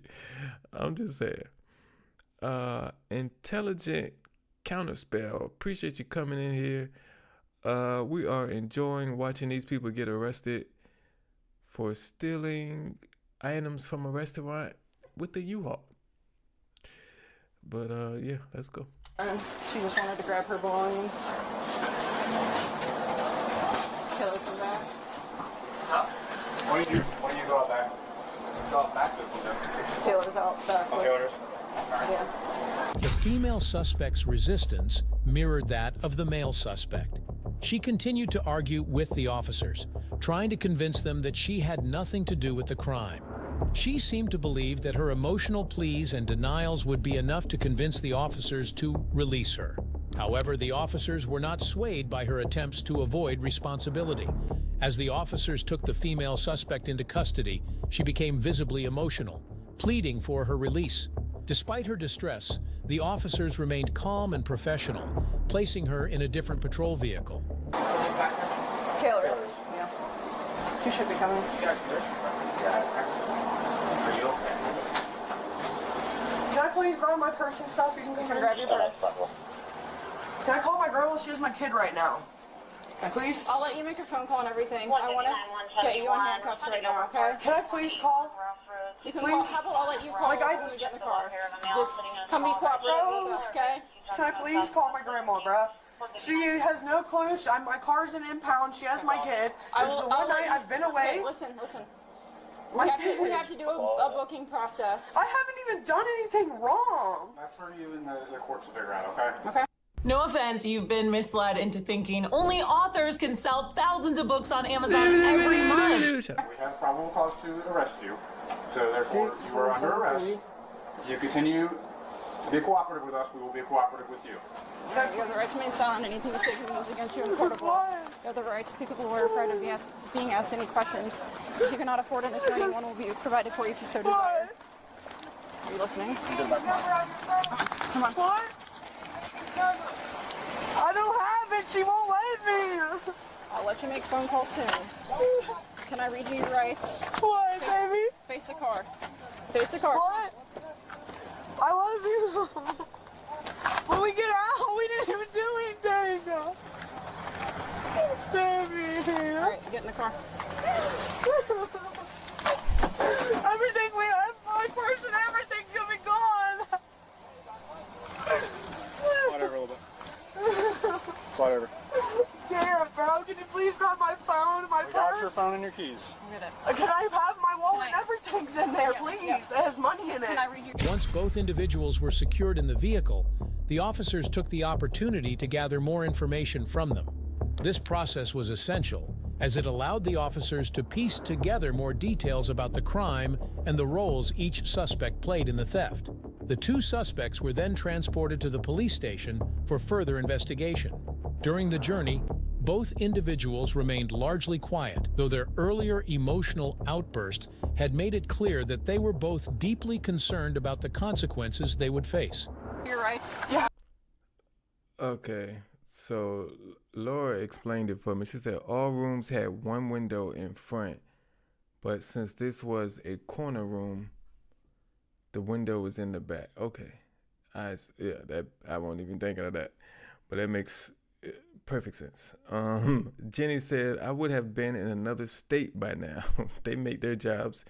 I'm just saying. Intelligent Counterspell, appreciate you coming in here. We are enjoying watching these people get arrested for stealing items from a restaurant with the U-Haul. But yeah, let's go. She just wanted to grab her belongings. Taylor, come back. What do you go out back? Go out back with them. Taylor's out back. Okay, orders. Yeah. The female suspect's resistance mirrored that of the male suspect. She continued to argue with the officers, trying to convince them that she had nothing to do with the crime. She seemed to believe that her emotional pleas and denials would be enough to convince the officers to release her. However, the officers were not swayed by her attempts to avoid responsibility. As the officers took the female suspect into custody, she became visibly emotional, pleading for her release. Despite her distress, the officers remained calm and professional, placing her in a different patrol vehicle. Taylor. Yeah. She should be coming. Can I please grab my purse and stuff? You can come grab your purse. Can I call my girl? She has my kid right now. Please? I'll let you make a phone call and everything. I want to get you on handcuffs right now, okay? Can I please call? You can call. How about I'll let you call when we get in the car. Just come be cooperative with us, okay? Can I please call my grandma, Brat? She has no clue. My car's an impound. She has my kid. This is the one night I've been away. Okay, listen. We have to do a booking process. I haven't even done anything wrong. That's for you and the courts to figure out, okay? Okay. No offense, you've been misled into thinking only authors can sell thousands of books on Amazon every month. We have probable cause to arrest you, so therefore you are under arrest. If you continue to be cooperative with us, we will be cooperative with you. You have the right to remain silent. Anything mistaken used against you in a court of law. You have the right to speak with a lawyer prior to being asked any questions. If you cannot afford an attorney, one will be provided for you if you so desire. Are you listening? Come on. What? I don't have it. She won't let me. I'll let you make phone calls soon. Can I read you your rights? What, baby? Face the car. Face the car. What? I love you. When we get out, we didn't even do anything. Baby. All right, get in the car. Everything we have, my purse and everything's gonna be gone. Whatever, a little bit. Whatever. Yeah, bro. Can you please grab my phone and my purse? I got your phone and your keys. Can I have my wallet and everything? things in there, please. It has money in it. Can I read you? Once both individuals were secured in the vehicle, the officers took the opportunity to gather more information from them. This process was essential, as it allowed the officers to piece together more details about the crime and the roles each suspect played in the theft. The two suspects were then transported to the police station for further investigation. During the journey, both individuals remained largely quiet, though their earlier emotional outbursts had made it clear that they were both deeply concerned about the consequences they would face. Your rights. Yeah. Okay, so Laura explained it for me. She said all rooms had one window in front, but since this was a corner room, the window was in the back. Okay, I won't even think of that, but that makes perfect sense. Jenny said I would have been in another state by now. They make their jobs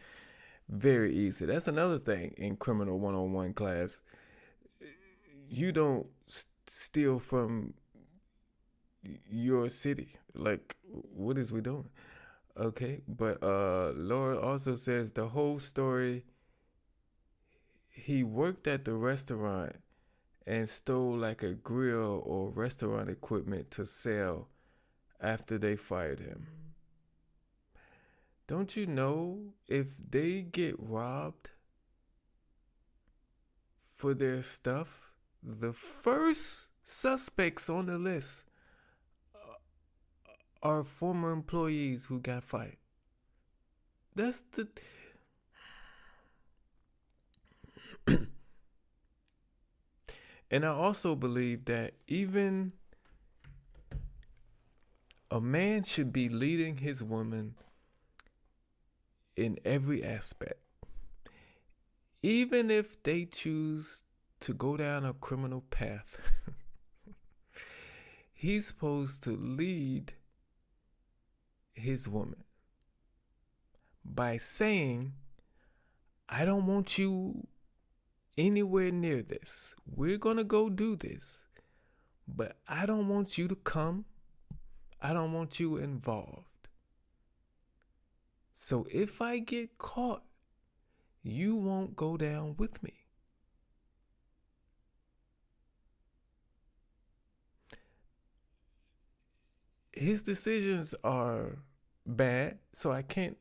very easy. That's another thing in criminal 101 class. You don't steal from your city. Like, what is we doing? Okay, but Laura also says the whole story, he worked at the restaurant and stole like a grill or restaurant equipment to sell after they fired him. Don't you know if they get robbed for their stuff, the first suspects on the list are former employees who got fired? That's the... And I also believe that even a man should be leading his woman in every aspect. Even if they choose to go down a criminal path, he's supposed to lead his woman by saying, I don't want you anywhere near this. We're gonna go do this, but I don't want you to come. I don't want you involved. So if I get caught, you won't go down with me. His decisions are bad, so I can't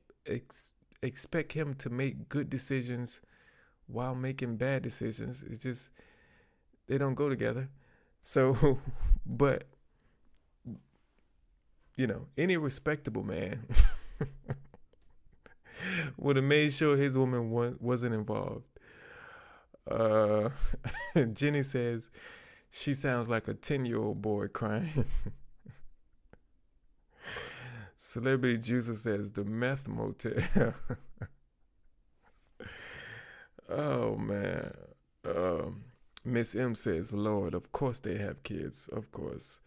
expect him to make good decisions while making bad decisions. It's just, they don't go together. So, but, you know, any respectable man would have made sure his woman wasn't involved. Jenny says she sounds like a 10-year-old boy crying. Celebrity Juicer says the meth motel. Oh, man. Miss M says, Lord, of course they have kids. Of course.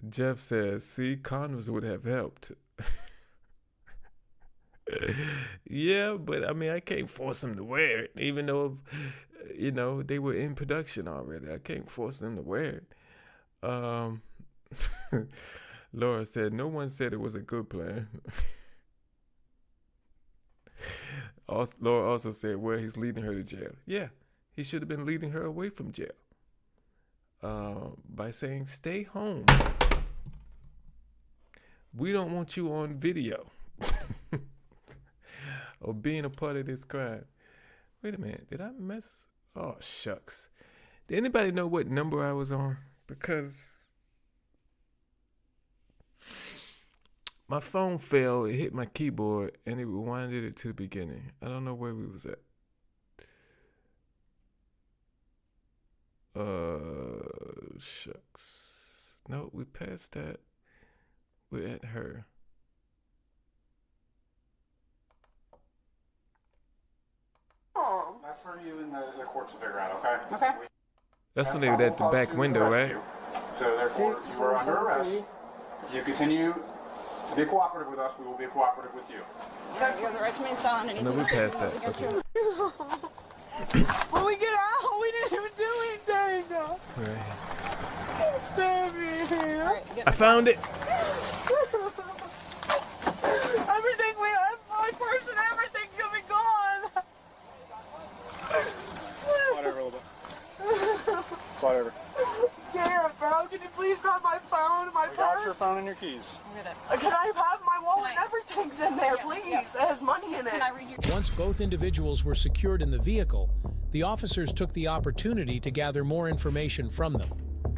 Jeff says, see, condoms would have helped. Yeah, but I mean, I can't force them to wear it, even though, you know, they were in production already. I can't force them to wear it. Laura said, no one said it was a good plan. Laura also said, well, he's leading her to jail. Yeah, he should have been leading her away from jail. By saying, stay home. We don't want you on video. Or being a part of this crime. Wait a minute, did I mess? Oh, shucks. Did anybody know what number I was on? Because my phone fell, it hit my keyboard, and it rewinded it to the beginning. I don't know where we was at. Shucks. No, we passed that. We're at her. That's for you and the courts to figure out, okay? Okay. That's when they were at the back window, right? So therefore, you are under arrest. If you continue to be cooperative with us, we will be cooperative with you. You have the right to remain silent. Anything No, we passed that. against Okay. you. When we get out, we didn't even do anything. Right. Stop it. All right, get I found it. your phone and your keys. Can I have my wallet? Everything's in there, please. It has money in it. Can I read your... Once both individuals were secured in the vehicle, the officers took the opportunity to gather more information from them.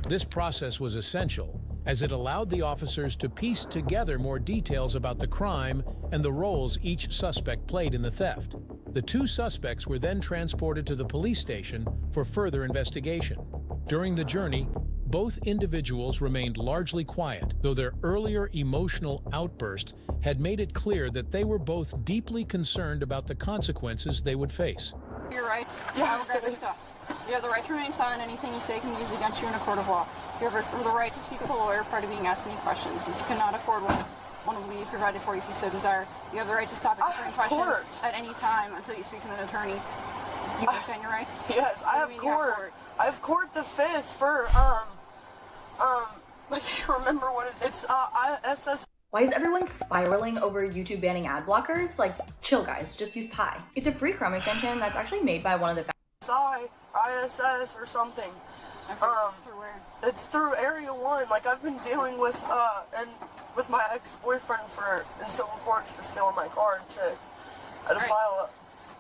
This process was essential, as it allowed the officers to piece together more details about the crime and the roles each suspect played in the theft. The two suspects were then transported to the police station for further investigation. During the journey, both individuals remained largely quiet, though their earlier emotional outburst had made it clear that they were both deeply concerned about the consequences they would face. Your rights. I will grab your stuff. You have the right to remain silent. Anything you say can be used against you in a court of law. You have the right to speak with a lawyer prior to being asked any questions. If you cannot afford one will be provided for you if you so desire. You have the right to stop answering questions at any time until you speak with an attorney. Do you understand your rights? Yes, I have court. I have court the 5th for, I can't remember what it's, ISS. Why is everyone spiraling over YouTube banning ad blockers? Like, chill guys, just use Pi. It's a free Chrome extension that's actually made by one of the ISS or something. Okay, through where? It's through Area 1. Like, I've been dealing with, and with my ex-boyfriend in civil courts for stealing my car and shit. I had to file it.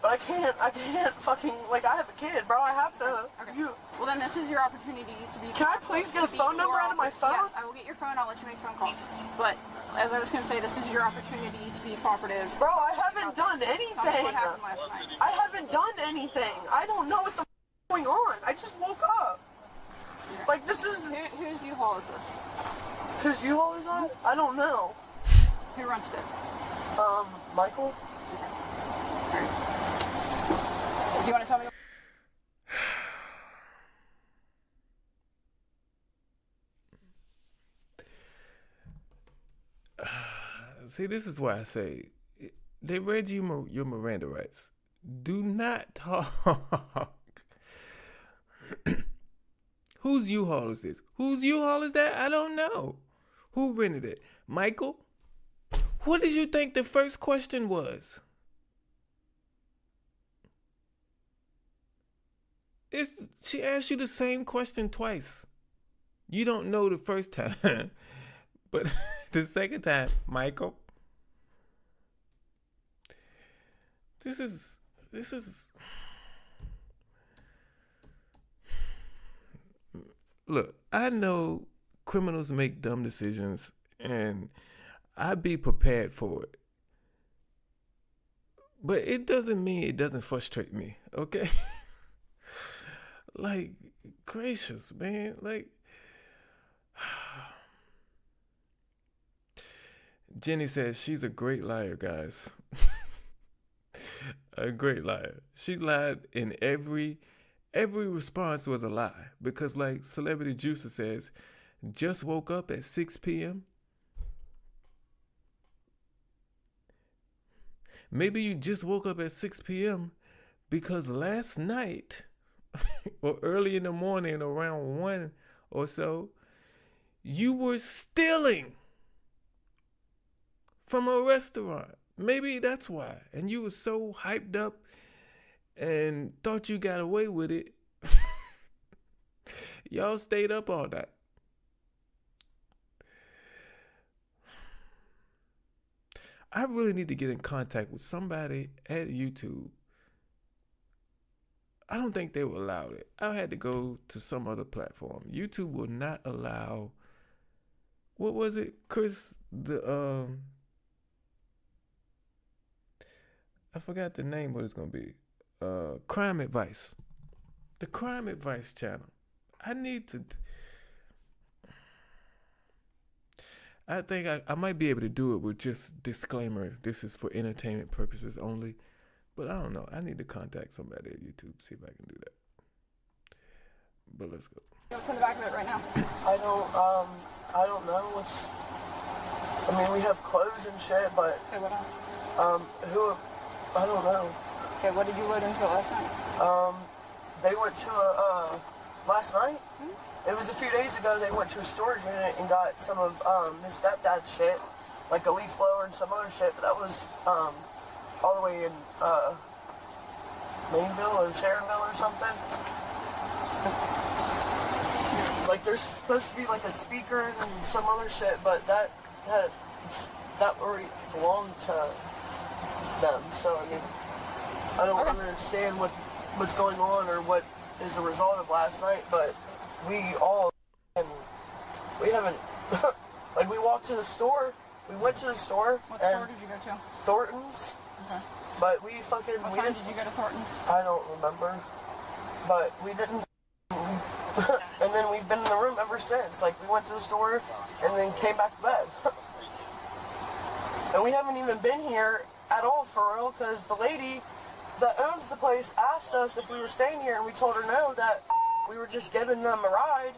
But I can't fucking, like, I have a kid, bro. I have to. Okay. Well, then this is your opportunity to be... Can I please get a phone number out of my phone? Yes, I will get your phone. I'll let you make phone calls. But, as I was going to say, this is your opportunity to be cooperative. Bro, I haven't done anything. What happened last night. I haven't done anything. I don't know what the f*** is going on. I just woke up. Okay. Like, this is... Whose U-Haul is this? Whose U-Haul is that? I don't know. Who rented it? Michael. Okay. All right. Do you want to tell me? See, this is why I say they read you your Miranda rights. Do not talk. Whose U-Haul is this? Whose U-Haul is that? I don't know. Who rented it? Michael? What did you think the first question was? She asked you the same question twice. You don't know the first time, but the second time, Michael. This is. Look, I know criminals make dumb decisions, and I be prepared for it. But it doesn't mean it doesn't frustrate me, okay? Like, gracious, man. Like, Jenny says she's a great liar, guys. A great liar. She lied in every response was a lie. Because like Celebrity Juicer says, just woke up at 6 p.m. Maybe you just woke up at 6 p.m. because last night or early in the morning around 1 or so, you were stealing from a restaurant. Maybe that's why. And you were so hyped up and thought you got away with it. Y'all stayed up all night. I really need to get in contact with somebody at YouTube. I don't think they will allow it. I had to go to some other platform. YouTube will not allow, what was it, Chris? I forgot the name, what it's going to be. Crime Advice. The Crime Advice channel. I need to... I think I might be able to do it with just disclaimer. This is for entertainment purposes only. But I don't know. I need to contact somebody at YouTube, see if I can do that. But let's go. What's in the back of it right now? I don't know what's... I mean, we have clothes and shit, but... Okay, what else? I don't know. Okay, what did you load into last night? They went to last night? It was a few days ago. They went to a storage unit and got some of his stepdad's shit, like a leaf blower and some other shit. But that was all the way in Mainville or Sharonville or something. Like, there's supposed to be like a speaker and some other shit, but that already belonged to them. So I mean, I don't understand what's going on or what is the result of last night. But we haven't like, we walked to the store. We went to the store. What store did you go to? Thornton's. Okay. But we fucking. What time did you go to Thornton's? I don't remember. But we didn't. And then we've been in the room ever since. Like, we went to the store and then came back to bed. And we haven't even been here at all for real, because the lady that owns the place asked us if we were staying here, and we told her no, that we were just giving them a ride,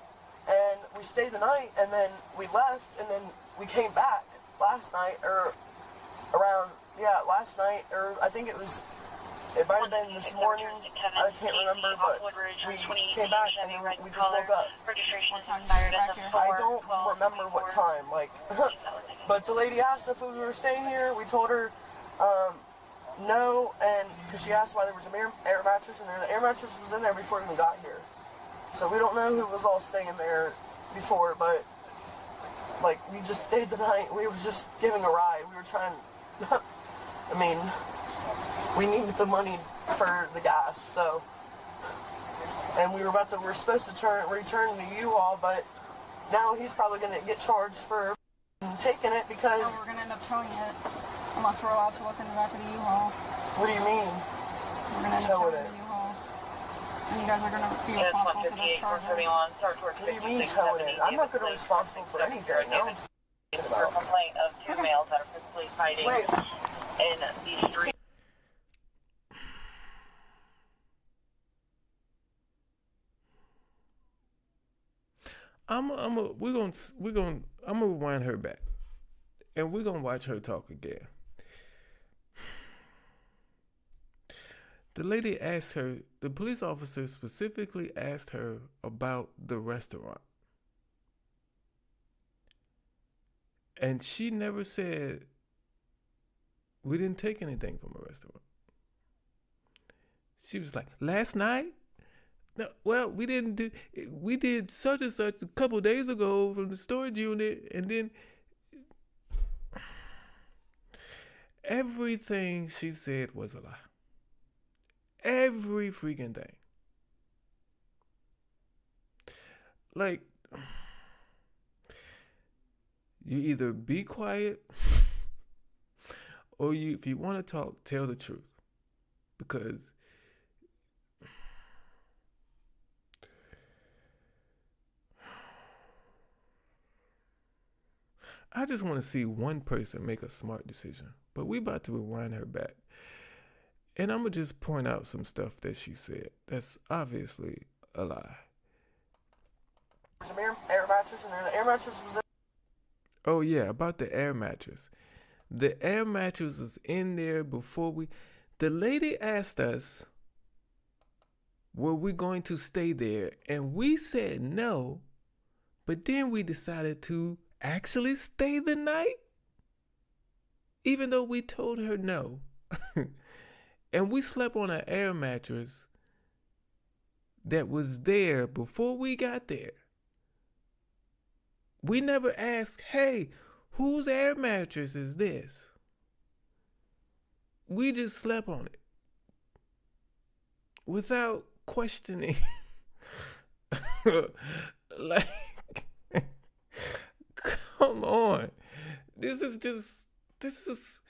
and we stayed the night, and then we left, and then we came back last night, or around, last night, or I think it might have been this morning, I can't remember, but we came back and then we just woke up. What time did you get back here? I don't remember what time, like, but the lady asked if we were staying here. We told her no, and because she asked why there was an air mattress in there. The air mattress was in there before we even got here. So we don't know who was all staying there before, but like, we just stayed the night. We were just giving a ride. We were trying, I mean, we needed the money for the gas, so, and we're supposed to return the U-Haul, but now he's probably going to get charged for taking it because... No, we're going to end up towing it, unless we're allowed to look in the back of the U-Haul. What do you mean? We're going to end up towing the U-Haul. And you guys are going to be responsible for those charges. What do you mean towing it? I'm not going to be responsible for anything. No. For a complaint of two males that are physically fighting in the street. I'm gonna rewind her back, and we're gonna watch her talk again. The lady asked her, the police officer specifically asked her about the restaurant, and she never said we didn't take anything from a restaurant. She was like, last night. No, well, we did such and such a couple days ago from the storage unit, and then everything she said was a lie. Every freaking thing. Like, you either be quiet or if you want to talk, tell the truth. Because I just want to see one person make a smart decision. But we about to rewind her back. And I'm going to just point out some stuff that she said that's obviously a lie. There's an air mattress in there. The air mattress was in. Oh, yeah, about the air mattress. The air mattress was in there before the lady asked us, were we going to stay there? And we said no, but then we decided to actually stay the night, even though we told her no. And we slept on an air mattress that was there before we got there. We never asked, hey, whose air mattress is this? We just slept on it without questioning. Like, come on. This is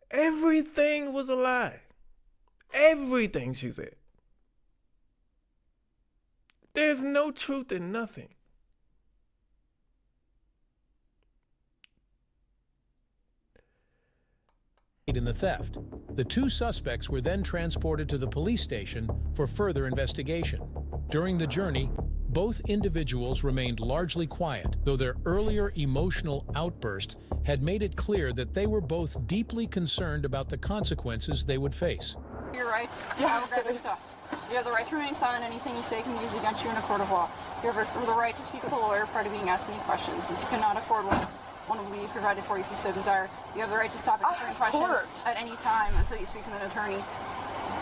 everything was a lie. Everything she said. There's no truth in nothing. In the theft. The two suspects were then transported to the police station for further investigation. During the journey, both individuals remained largely quiet, though their earlier emotional outburst had made it clear that they were both deeply concerned about the consequences they would face. Your rights, I will grab your stuff. You have the right to remain silent. Anything you say can be used against you in a court of law. You have the right to speak with a lawyer prior to being asked any questions. If you cannot afford one will be provided for you if you so desire. You have the right to stop answering questions at any time until you speak with an attorney.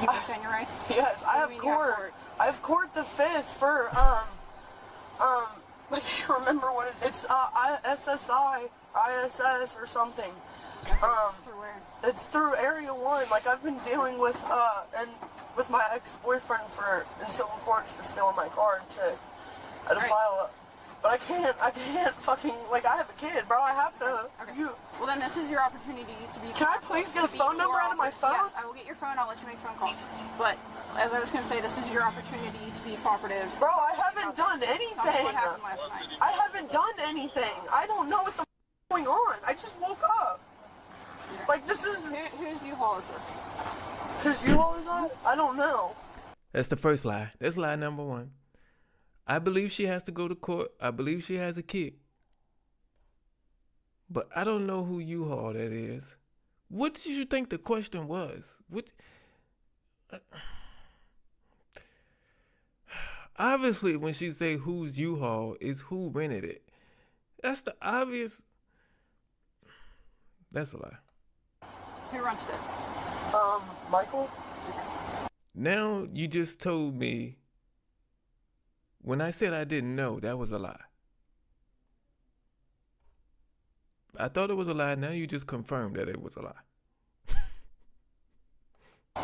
You understand your rights? Yes, I have court. I have court the 5th for I can't remember what it's SSI, ISS or something. Through where? It's through Area 1. Like, I've been dealing with my ex-boyfriend in civil courts for stealing my car and shit. I had to file it. But I can't fucking, like, I have a kid, bro. I have to. Okay. Well, then this is your opportunity to be. Can I please get a phone number out of my phone? Yes, I will get your phone. I'll let you make phone calls. But as I was going to say, this is your opportunity to be cooperative. Bro, I haven't done anything. What happened last night? I haven't done anything. I don't know what the going on. I just woke up. Like, this is. Whose U-Haul is this? Whose U-Haul is that? I don't know. That's the first lie. That's lie number one. I believe she has to go to court. I believe she has a kid. But I don't know who U-Haul that is. What did you think the question was? Obviously, when she say whose U-Haul is who rented it. That's the obvious. That's a lie. Who rented it? Michael? Now you just told me. When I said I didn't know, that was a lie. I thought it was a lie. Now you just confirmed that it was a lie. Do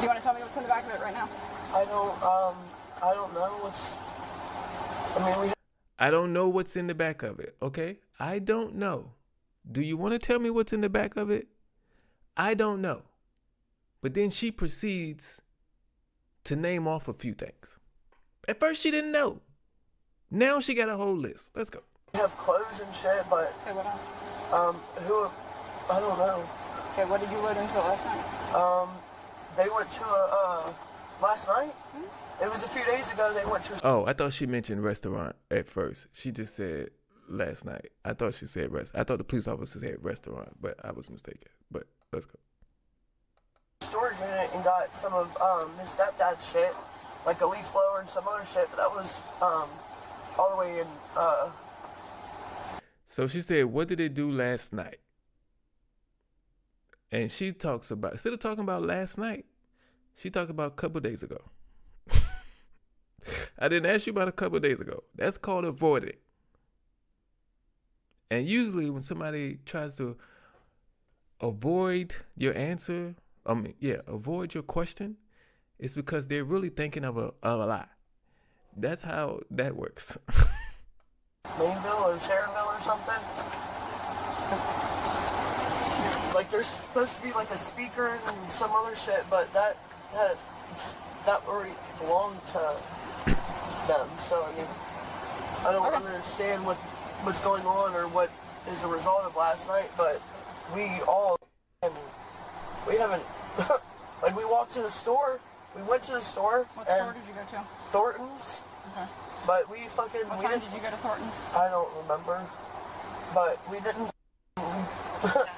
you want to tell me what's in the back of it right now? I don't know what's. I don't know what's in the back of it, okay? I don't know. Do you want to tell me what's in the back of it? I don't know. But then she proceeds to name off a few things. At first she didn't know. Now she got a whole list. Let's go. We have clothes and shit, but Okay, what else? I don't know. Okay, what did you load into last night? They went to last night? It was a few days ago. They went to Oh, I thought she mentioned restaurant at first. She just said last night. I thought she said I thought the police officer said restaurant, but I was mistaken. But let's go. Storage unit and got some of his stepdad's shit, like a leaf blower and some other shit, but that was all the way in So she said, what did it do last night? And she talks about, instead of talking about last night, she talked about a couple days ago. I didn't ask you about a couple days ago. That's called avoiding. And usually when somebody tries to avoid your answer, avoid your question, it's because they're really thinking of a lie. That's how that works. Mainville or Sharonville or something. Like there's supposed to be like a speaker and some other shit, but that already belonged to them. So I mean, I don't understand what's going on or what is the result of last night. But we haven't like we walked to the store. We went to the store. What store did you go to? Thornton's. Okay. But we fucking. What time did you go to Thornton's? I don't remember. But we didn't.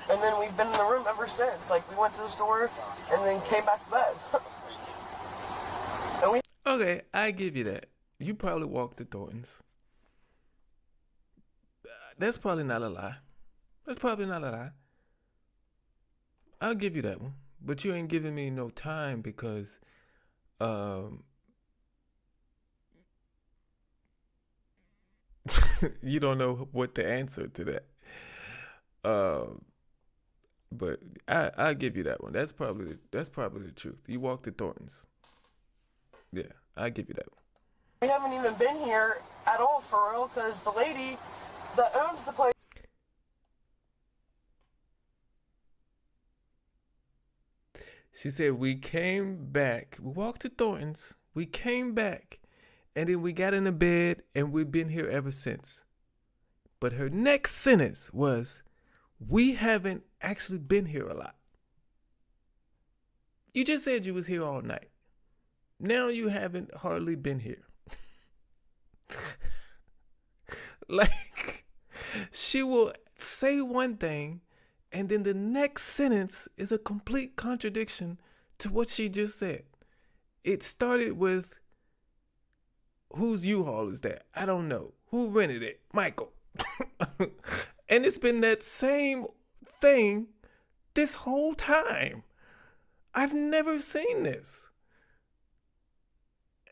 And then we've been in the room ever since. Like we went to the store and then came back to bed. Okay, I give you that. You probably walked to Thornton's. That's probably not a lie. I'll give you that one. But you ain't giving me no time because you don't know what the answer to that. But I'll give you that one. That's probably the truth. You walked to Thornton's. Yeah, I'll give you that one. We haven't even been here at all for real because the lady that owns the place. She said, we came back. We walked to Thornton's. We came back. And then we got in the bed and we've been here ever since. But her next sentence was, we haven't actually been here a lot. You just said you was here all night. Now you haven't hardly been here. Like, she will say one thing and then the next sentence is a complete contradiction to what she just said. It started with, whose U-Haul is that? I don't know. Who rented it? Michael. And it's been that same thing this whole time. I've never seen this.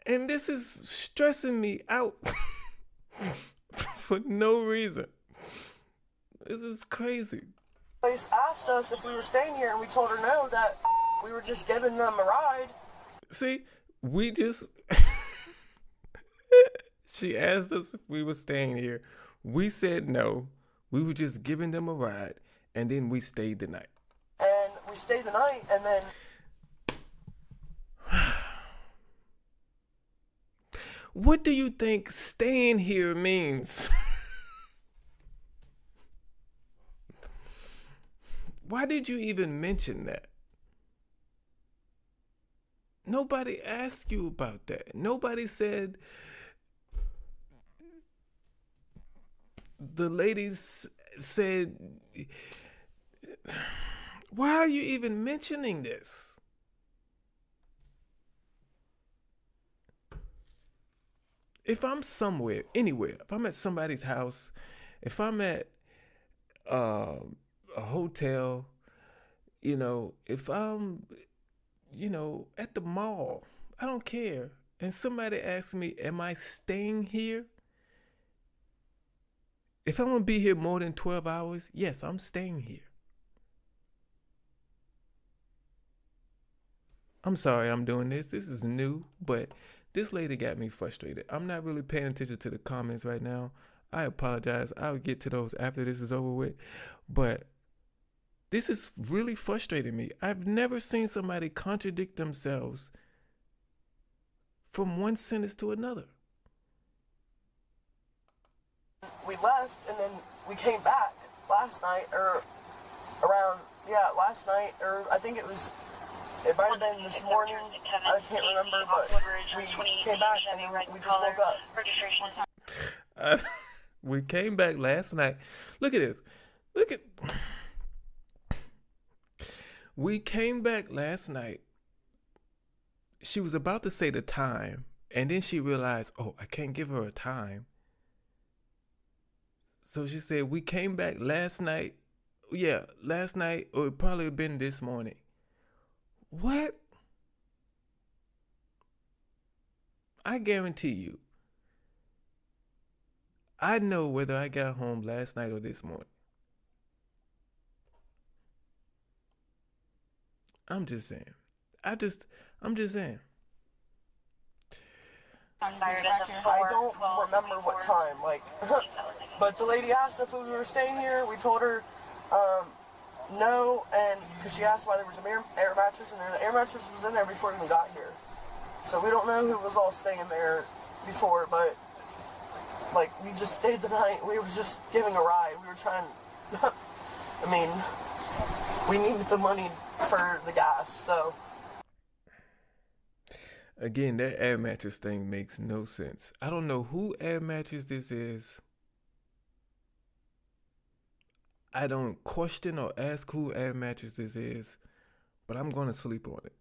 And this is stressing me out for no reason. This is crazy. Police asked us if we were staying here, and we told her no, that we were just giving them a ride. See, we just... She asked us if we were staying here. We said no. We were just giving them a ride, and then we stayed the night. And we stayed the night, and then... What do you think staying here means? Why did you even mention that? Nobody asked you about that. Nobody said... The ladies said... Why are you even mentioning this? If I'm somewhere, anywhere, if I'm at somebody's house, if I'm at a hotel, you know, if I'm, you know, at the mall, I don't care. And somebody asks me, am I staying here? If I'm going to be here more than 12 hours, yes, I'm staying here. I'm sorry I'm doing this. This is new, but this lady got me frustrated. I'm not really paying attention to the comments right now. I apologize. I'll get to those after this is over with. But this is really frustrating me. I've never seen somebody contradict themselves from one sentence to another. We left, and then we came back last night, or around, last night, or I think it might have been this morning, I can't remember, but we came back and we just woke up. We came back last night. Look at this. We came back last night. She was about to say the time, and then she realized, oh, I can't give her a time. So she said, we came back last night. Yeah, last night, or it probably have been this morning. What? I guarantee you, I know whether I got home last night or this morning. I'm just saying. I'm just saying. I don't remember what time, but the lady asked if we were staying here. We told her no, and because she asked why there was an air mattress in there. The air mattress was in there before we got here. So we don't know who was all staying there before, but we just stayed the night. We were just giving a ride. We were trying, we needed the money for the gas, so. Again, that air mattress thing makes no sense. I don't know who air mattress this is. I don't question or ask who air mattress this is, but I'm going to sleep on it.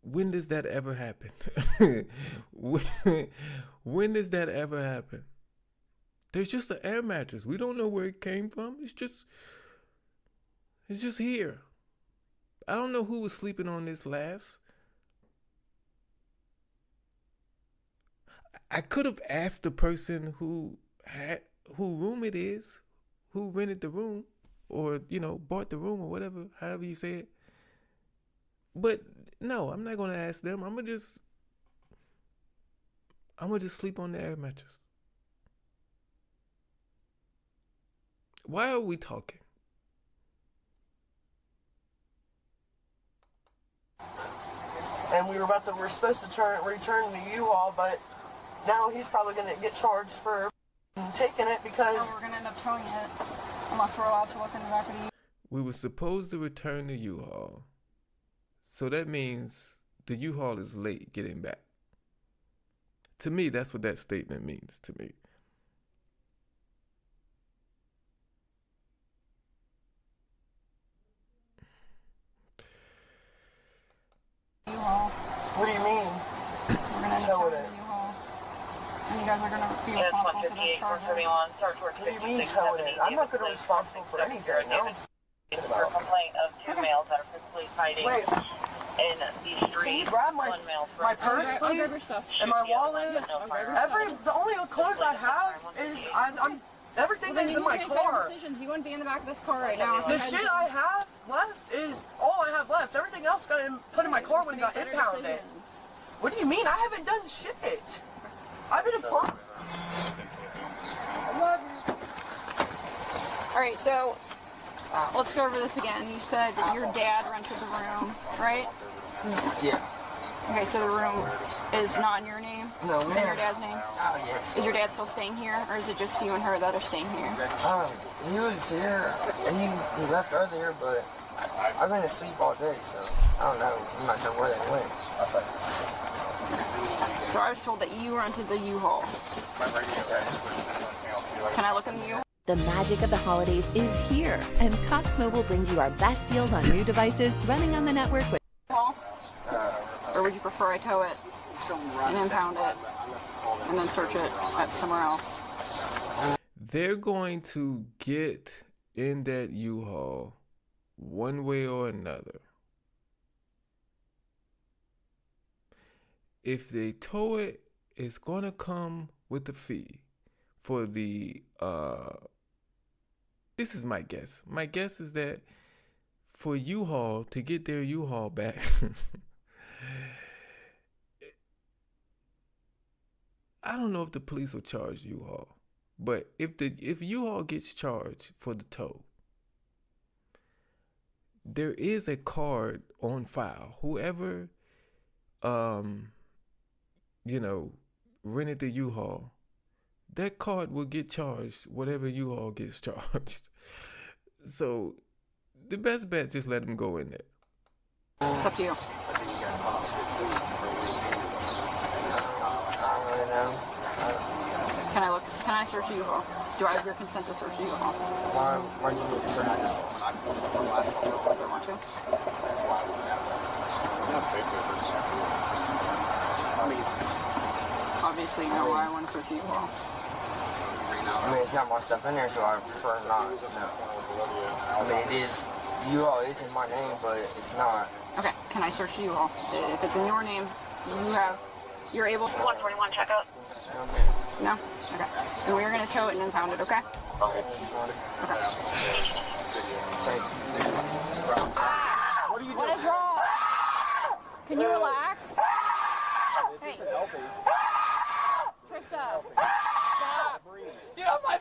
When does that ever happen? When does that ever happen? There's just an air mattress. We don't know where it came from. It's just here. I don't know who was sleeping on this last. I could have asked the person who room it is, who rented the room, or bought the room, or whatever, however you say it. But no, I'm not gonna ask them. I'm gonna just sleep on the air mattress. Why are we talking? And we're supposed to return the U-Haul, but now he's probably going to get charged for taking it because... No, we're going to end up towing it, unless we're allowed to look in the back of the... We were supposed to return the U-Haul. So that means the U-Haul is late getting back. To me, that's what that statement means to me. U-Haul. What do you mean? We're going to end up towing the U-Haul. And you guys are going to be responsible for those charges. What do you mean towing it? I'm not going to be responsible for anything. For a complaint of two males that are physically fighting. Wait. in the street. Can you grab my purse, please? And my wallet? The only clothes I have is everything is in my car. You wouldn't be in the back of this car right now. The shit I have left is all I have left. Everything else got put in my car when it got impounded. What do you mean? I haven't done shit. I've been applying. All right, so let's go over this again. You said that your dad rented the room, right? Yeah. Okay, so the room is not in your name? No, it's in your dad's name? Oh, yes. Is your dad still staying here, or is it just you and her that are staying here? He was here, and he left earlier, but I've been asleep all day, so I don't know. I'm not sure where they went. So I was told that you rented the U-Haul. Can I look in the U-Haul? The magic of the holidays is here, and Cox Mobile brings you our best deals on new devices running on the network with Or would you prefer I tow it and impound it and then search it at somewhere else? They're going to get in that U-Haul one way or another. If they tow it, it's going to come with a fee for the this is my guess. My guess is that for U-Haul to get their U-Haul back, I don't know if the police will charge U-Haul, but if U-Haul gets charged for the tow, there is a card on file. Whoever rented the U-Haul, that card will get charged whatever U-Haul gets charged. So the best bet, just let them go in there. It's up to you. Can I look? Can I search the U-Haul? Do I have your consent to search the U-Haul? Why do you need to search this? Because I want to. Obviously, you know why I want to search the U-Haul. I mean, it's got more stuff in there, so I prefer not. No. I mean, it is. U-Haul is in my name, but it's not. Okay, can I search the U-Haul? If it's in your name, you're able. 141 checkup. No? Okay. Then we're going to tow it and impound it, okay? Okay. What are you doing? What is wrong? Can you relax? Hey. Krista. Stop. You have my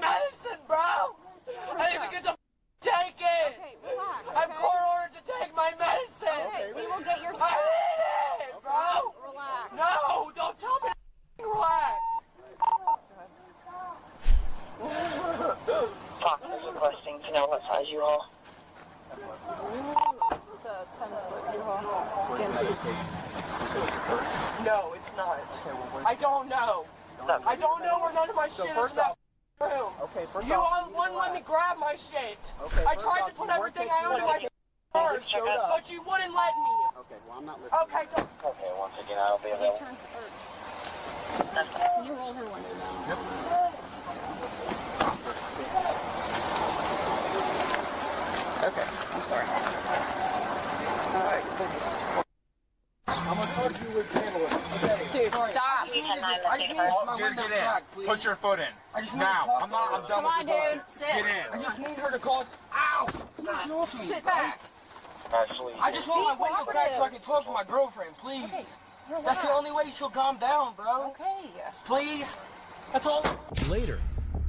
medicine, bro! I didn't even get to take it! Okay, relax. I'm court ordered to take my medicine! Okay, we will get your I need it, bro! Relax. No! Don't tell me to relax! Talk is requesting to know what size U-Haul. It's a 10-foot U-Haul. No, it's not. I don't know. I don't know where none of my shit is in that room. Okay, first off, wouldn't let me grab my shit. Okay, I tried to put everything I owned in my purse, but you wouldn't let me. Okay, well, I'm not listening. Okay, don't. Okay, once again, I'll be available. Can you roll her window down? Yep. Okay, I'm sorry. Alright, I'm gonna charge you with handling. Okay. Dude, stop. I just need my window back, please. Put your foot in. I just now. I'm done with the bullshit. Sit. Get in. I just need her to call. Ow! Sit back. Actually, I just want my window cracked so I can talk to my girlfriend, please. Okay. That's the only way she'll calm down, bro. Okay. Please. That's all. Later,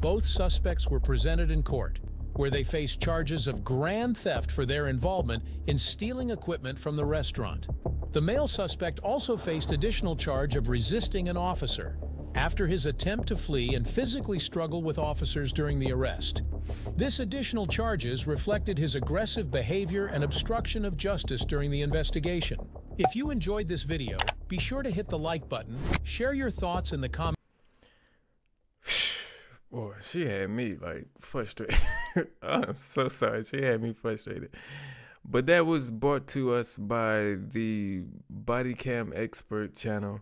both suspects were presented in court, where they faced charges of grand theft for their involvement in stealing equipment from the restaurant. The male suspect also faced additional charge of resisting an officer after his attempt to flee and physically struggle with officers during the arrest. This additional charges reflected his aggressive behavior and obstruction of justice during the investigation. If you enjoyed this video, be sure to hit the like button, share your thoughts in the comments. Boy, she had me like frustrated. I'm so sorry. She had me frustrated. But that was brought to us by the bodycam expert channel.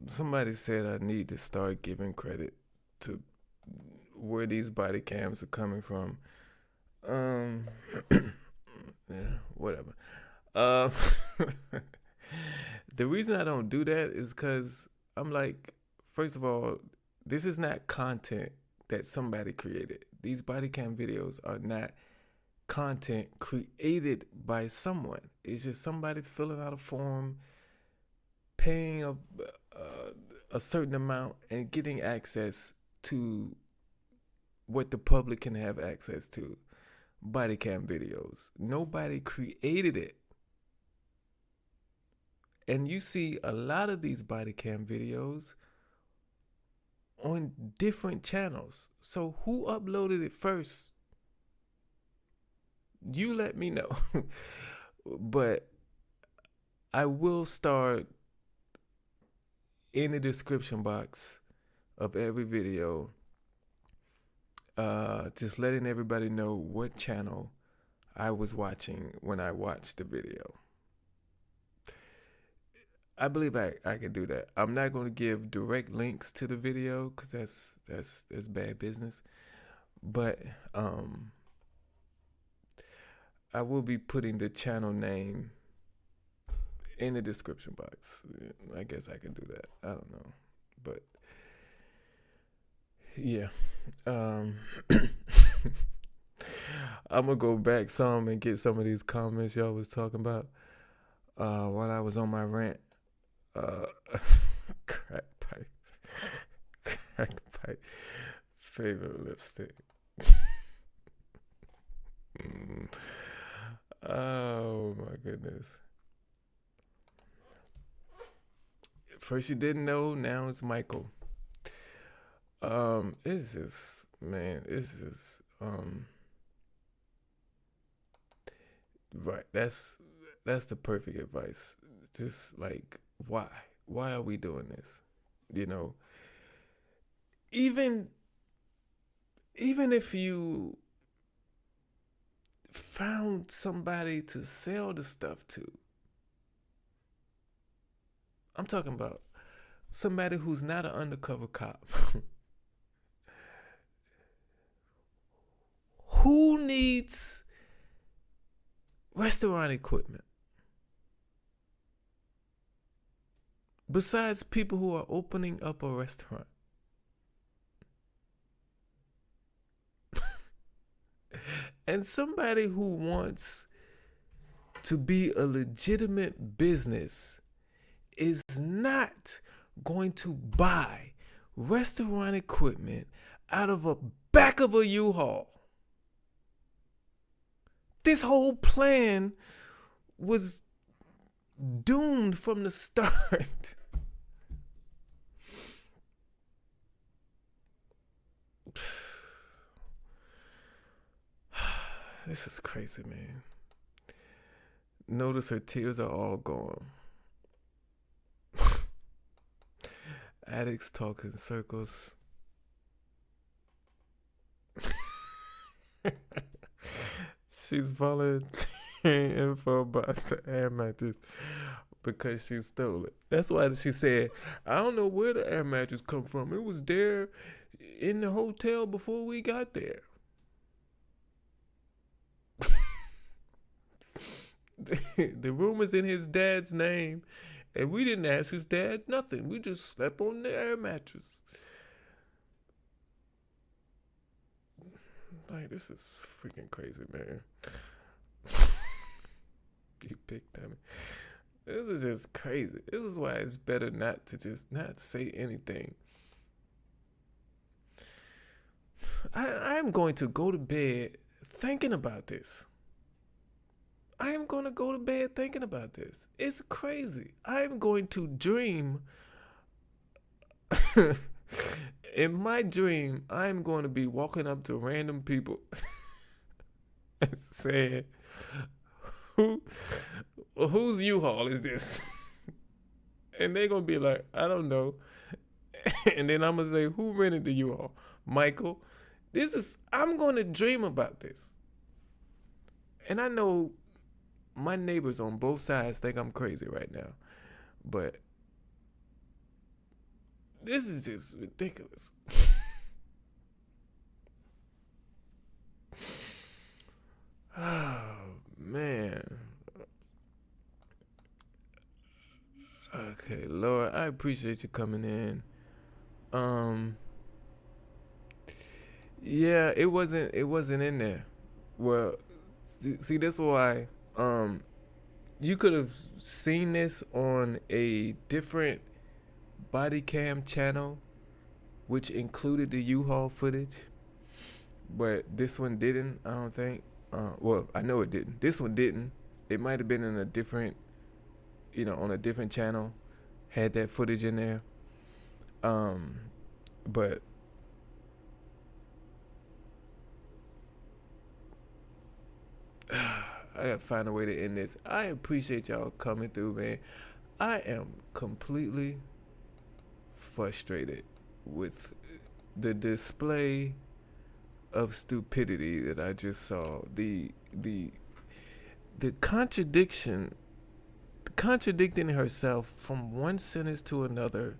Somebody said I need to start giving credit to where these body cams are coming from. Yeah, whatever. The reason I don't do that is because I'm like, first of all, this is not content that somebody created. These body cam videos are not content created by someone. It's just somebody filling out a form, paying a certain amount, and getting access to what the public can have access to. Body cam videos. Nobody created it. And you see a lot of these body cam videos on different channels. So who uploaded it first? You let me know. But I will start in the description box of every video, just letting everybody know what channel I was watching when I watched the video. I believe I can do that. I'm not going to give direct links to the video because that's bad business. But I will be putting the channel name in the description box. I guess I can do that. I don't know. But yeah. I'm going to go back some and get some of these comments y'all was talking about while I was on my rant. Crack pipe, favorite lipstick. Oh my goodness. First you didn't know, now it's Michael. It's just, man, it's just, right. That's the perfect advice. Just like, why are we doing this? You know, even if you found somebody to sell the stuff to, I'm talking about somebody who's not an undercover cop. Who needs restaurant equipment? Besides people who are opening up a restaurant. And somebody who wants to be a legitimate business is not going to buy restaurant equipment out of a back of a U-Haul. This whole plan was doomed from the start. This is crazy, man. Notice her tears are all gone. Addicts talk in circles. She's volunteering info about the air mattress because she stole it. That's why she said, I don't know where the air mattress come from. It was there in the hotel before we got there. The room is in his dad's name, and we didn't ask his dad nothing. We just slept on the air mattress. Like, this is freaking crazy, man. You big dummy. This is just crazy. This is why it's better not say anything. I'm going to go to bed thinking about this. I am going to go to bed thinking about this. It's crazy. I'm going to dream. In my dream, I'm going to be walking up to random people and saying, whose U-Haul is this? And they're going to be like, I don't know. And then I'm going to say, who rented the U-Haul? Michael. I'm going to dream about this. And I know my neighbors on both sides think I'm crazy right now. But this is just ridiculous. Oh, man. Okay, Laura, I appreciate you coming in. Yeah, it wasn't in there. Well, see, that's why you could have seen this on a different body cam channel, which included the U-Haul footage, but this one didn't. I don't think. Well, I know it didn't. This one didn't. It might have been in a different, on a different channel, had that footage in there. But I gotta find a way to end this. I appreciate y'all coming through, man. I am completely frustrated with the display of stupidity that I just saw. The contradicting herself from one sentence to another.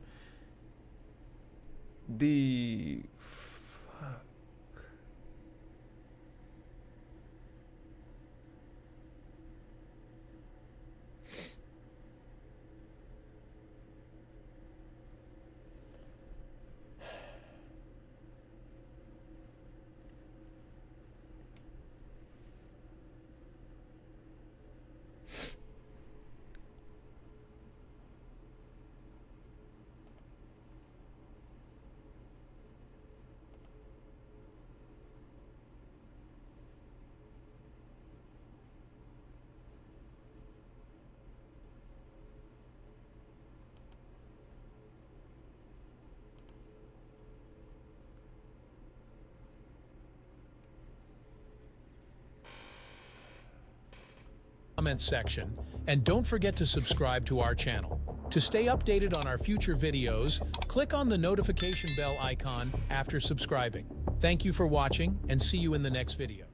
Comment section, and don't forget to subscribe to our channel. To stay updated on our future videos, click on the notification bell icon after subscribing. Thank you for watching, and see you in the next video.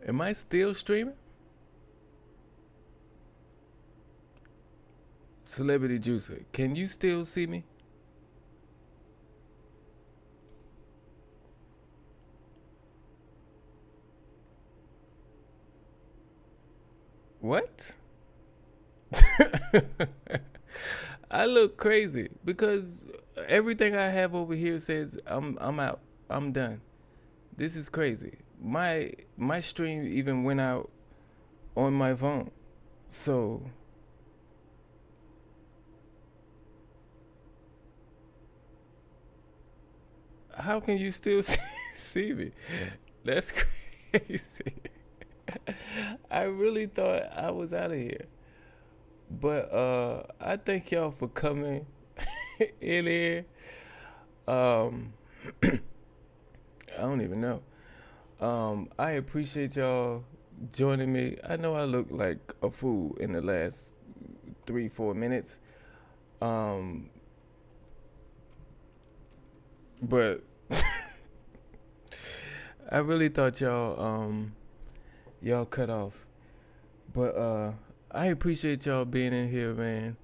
Am I still streaming? Celebrity Juicer, can you still see me? What? I look crazy because everything I have over here says I'm out. I'm done. This is crazy. My stream even went out on my phone. So how can you still see me? That's crazy. I really thought I was out of here. But I thank y'all for coming in here. I don't even know. I appreciate y'all joining me. I know I look like a fool in the last 3-4 minutes. But I really thought y'all cut off. But I appreciate y'all being in here, man.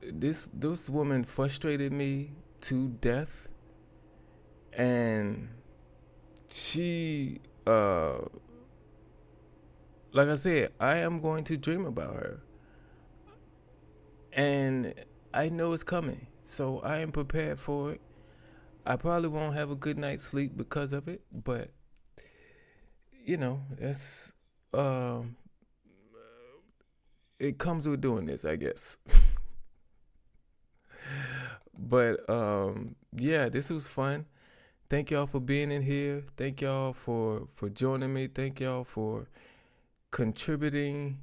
This woman frustrated me to death, and she like I said, I am going to dream about her. And I know it's coming. So I am prepared for it. I probably won't have a good night's sleep because of it, but you know, that's it comes with doing this, I guess. But yeah, this was fun. Thank y'all for being in here. Thank y'all for joining me. Thank y'all for contributing,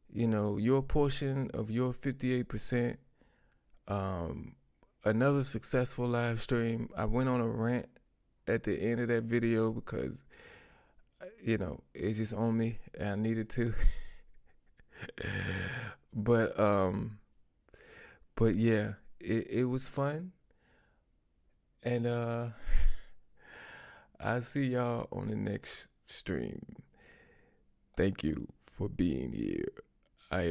you know, your portion of your 58%. Another successful live stream. I went on a rant at the end of that video because, you know, it's just on me and I needed to. But yeah, it was fun. And I'll see y'all on the next stream. Thank you for being here.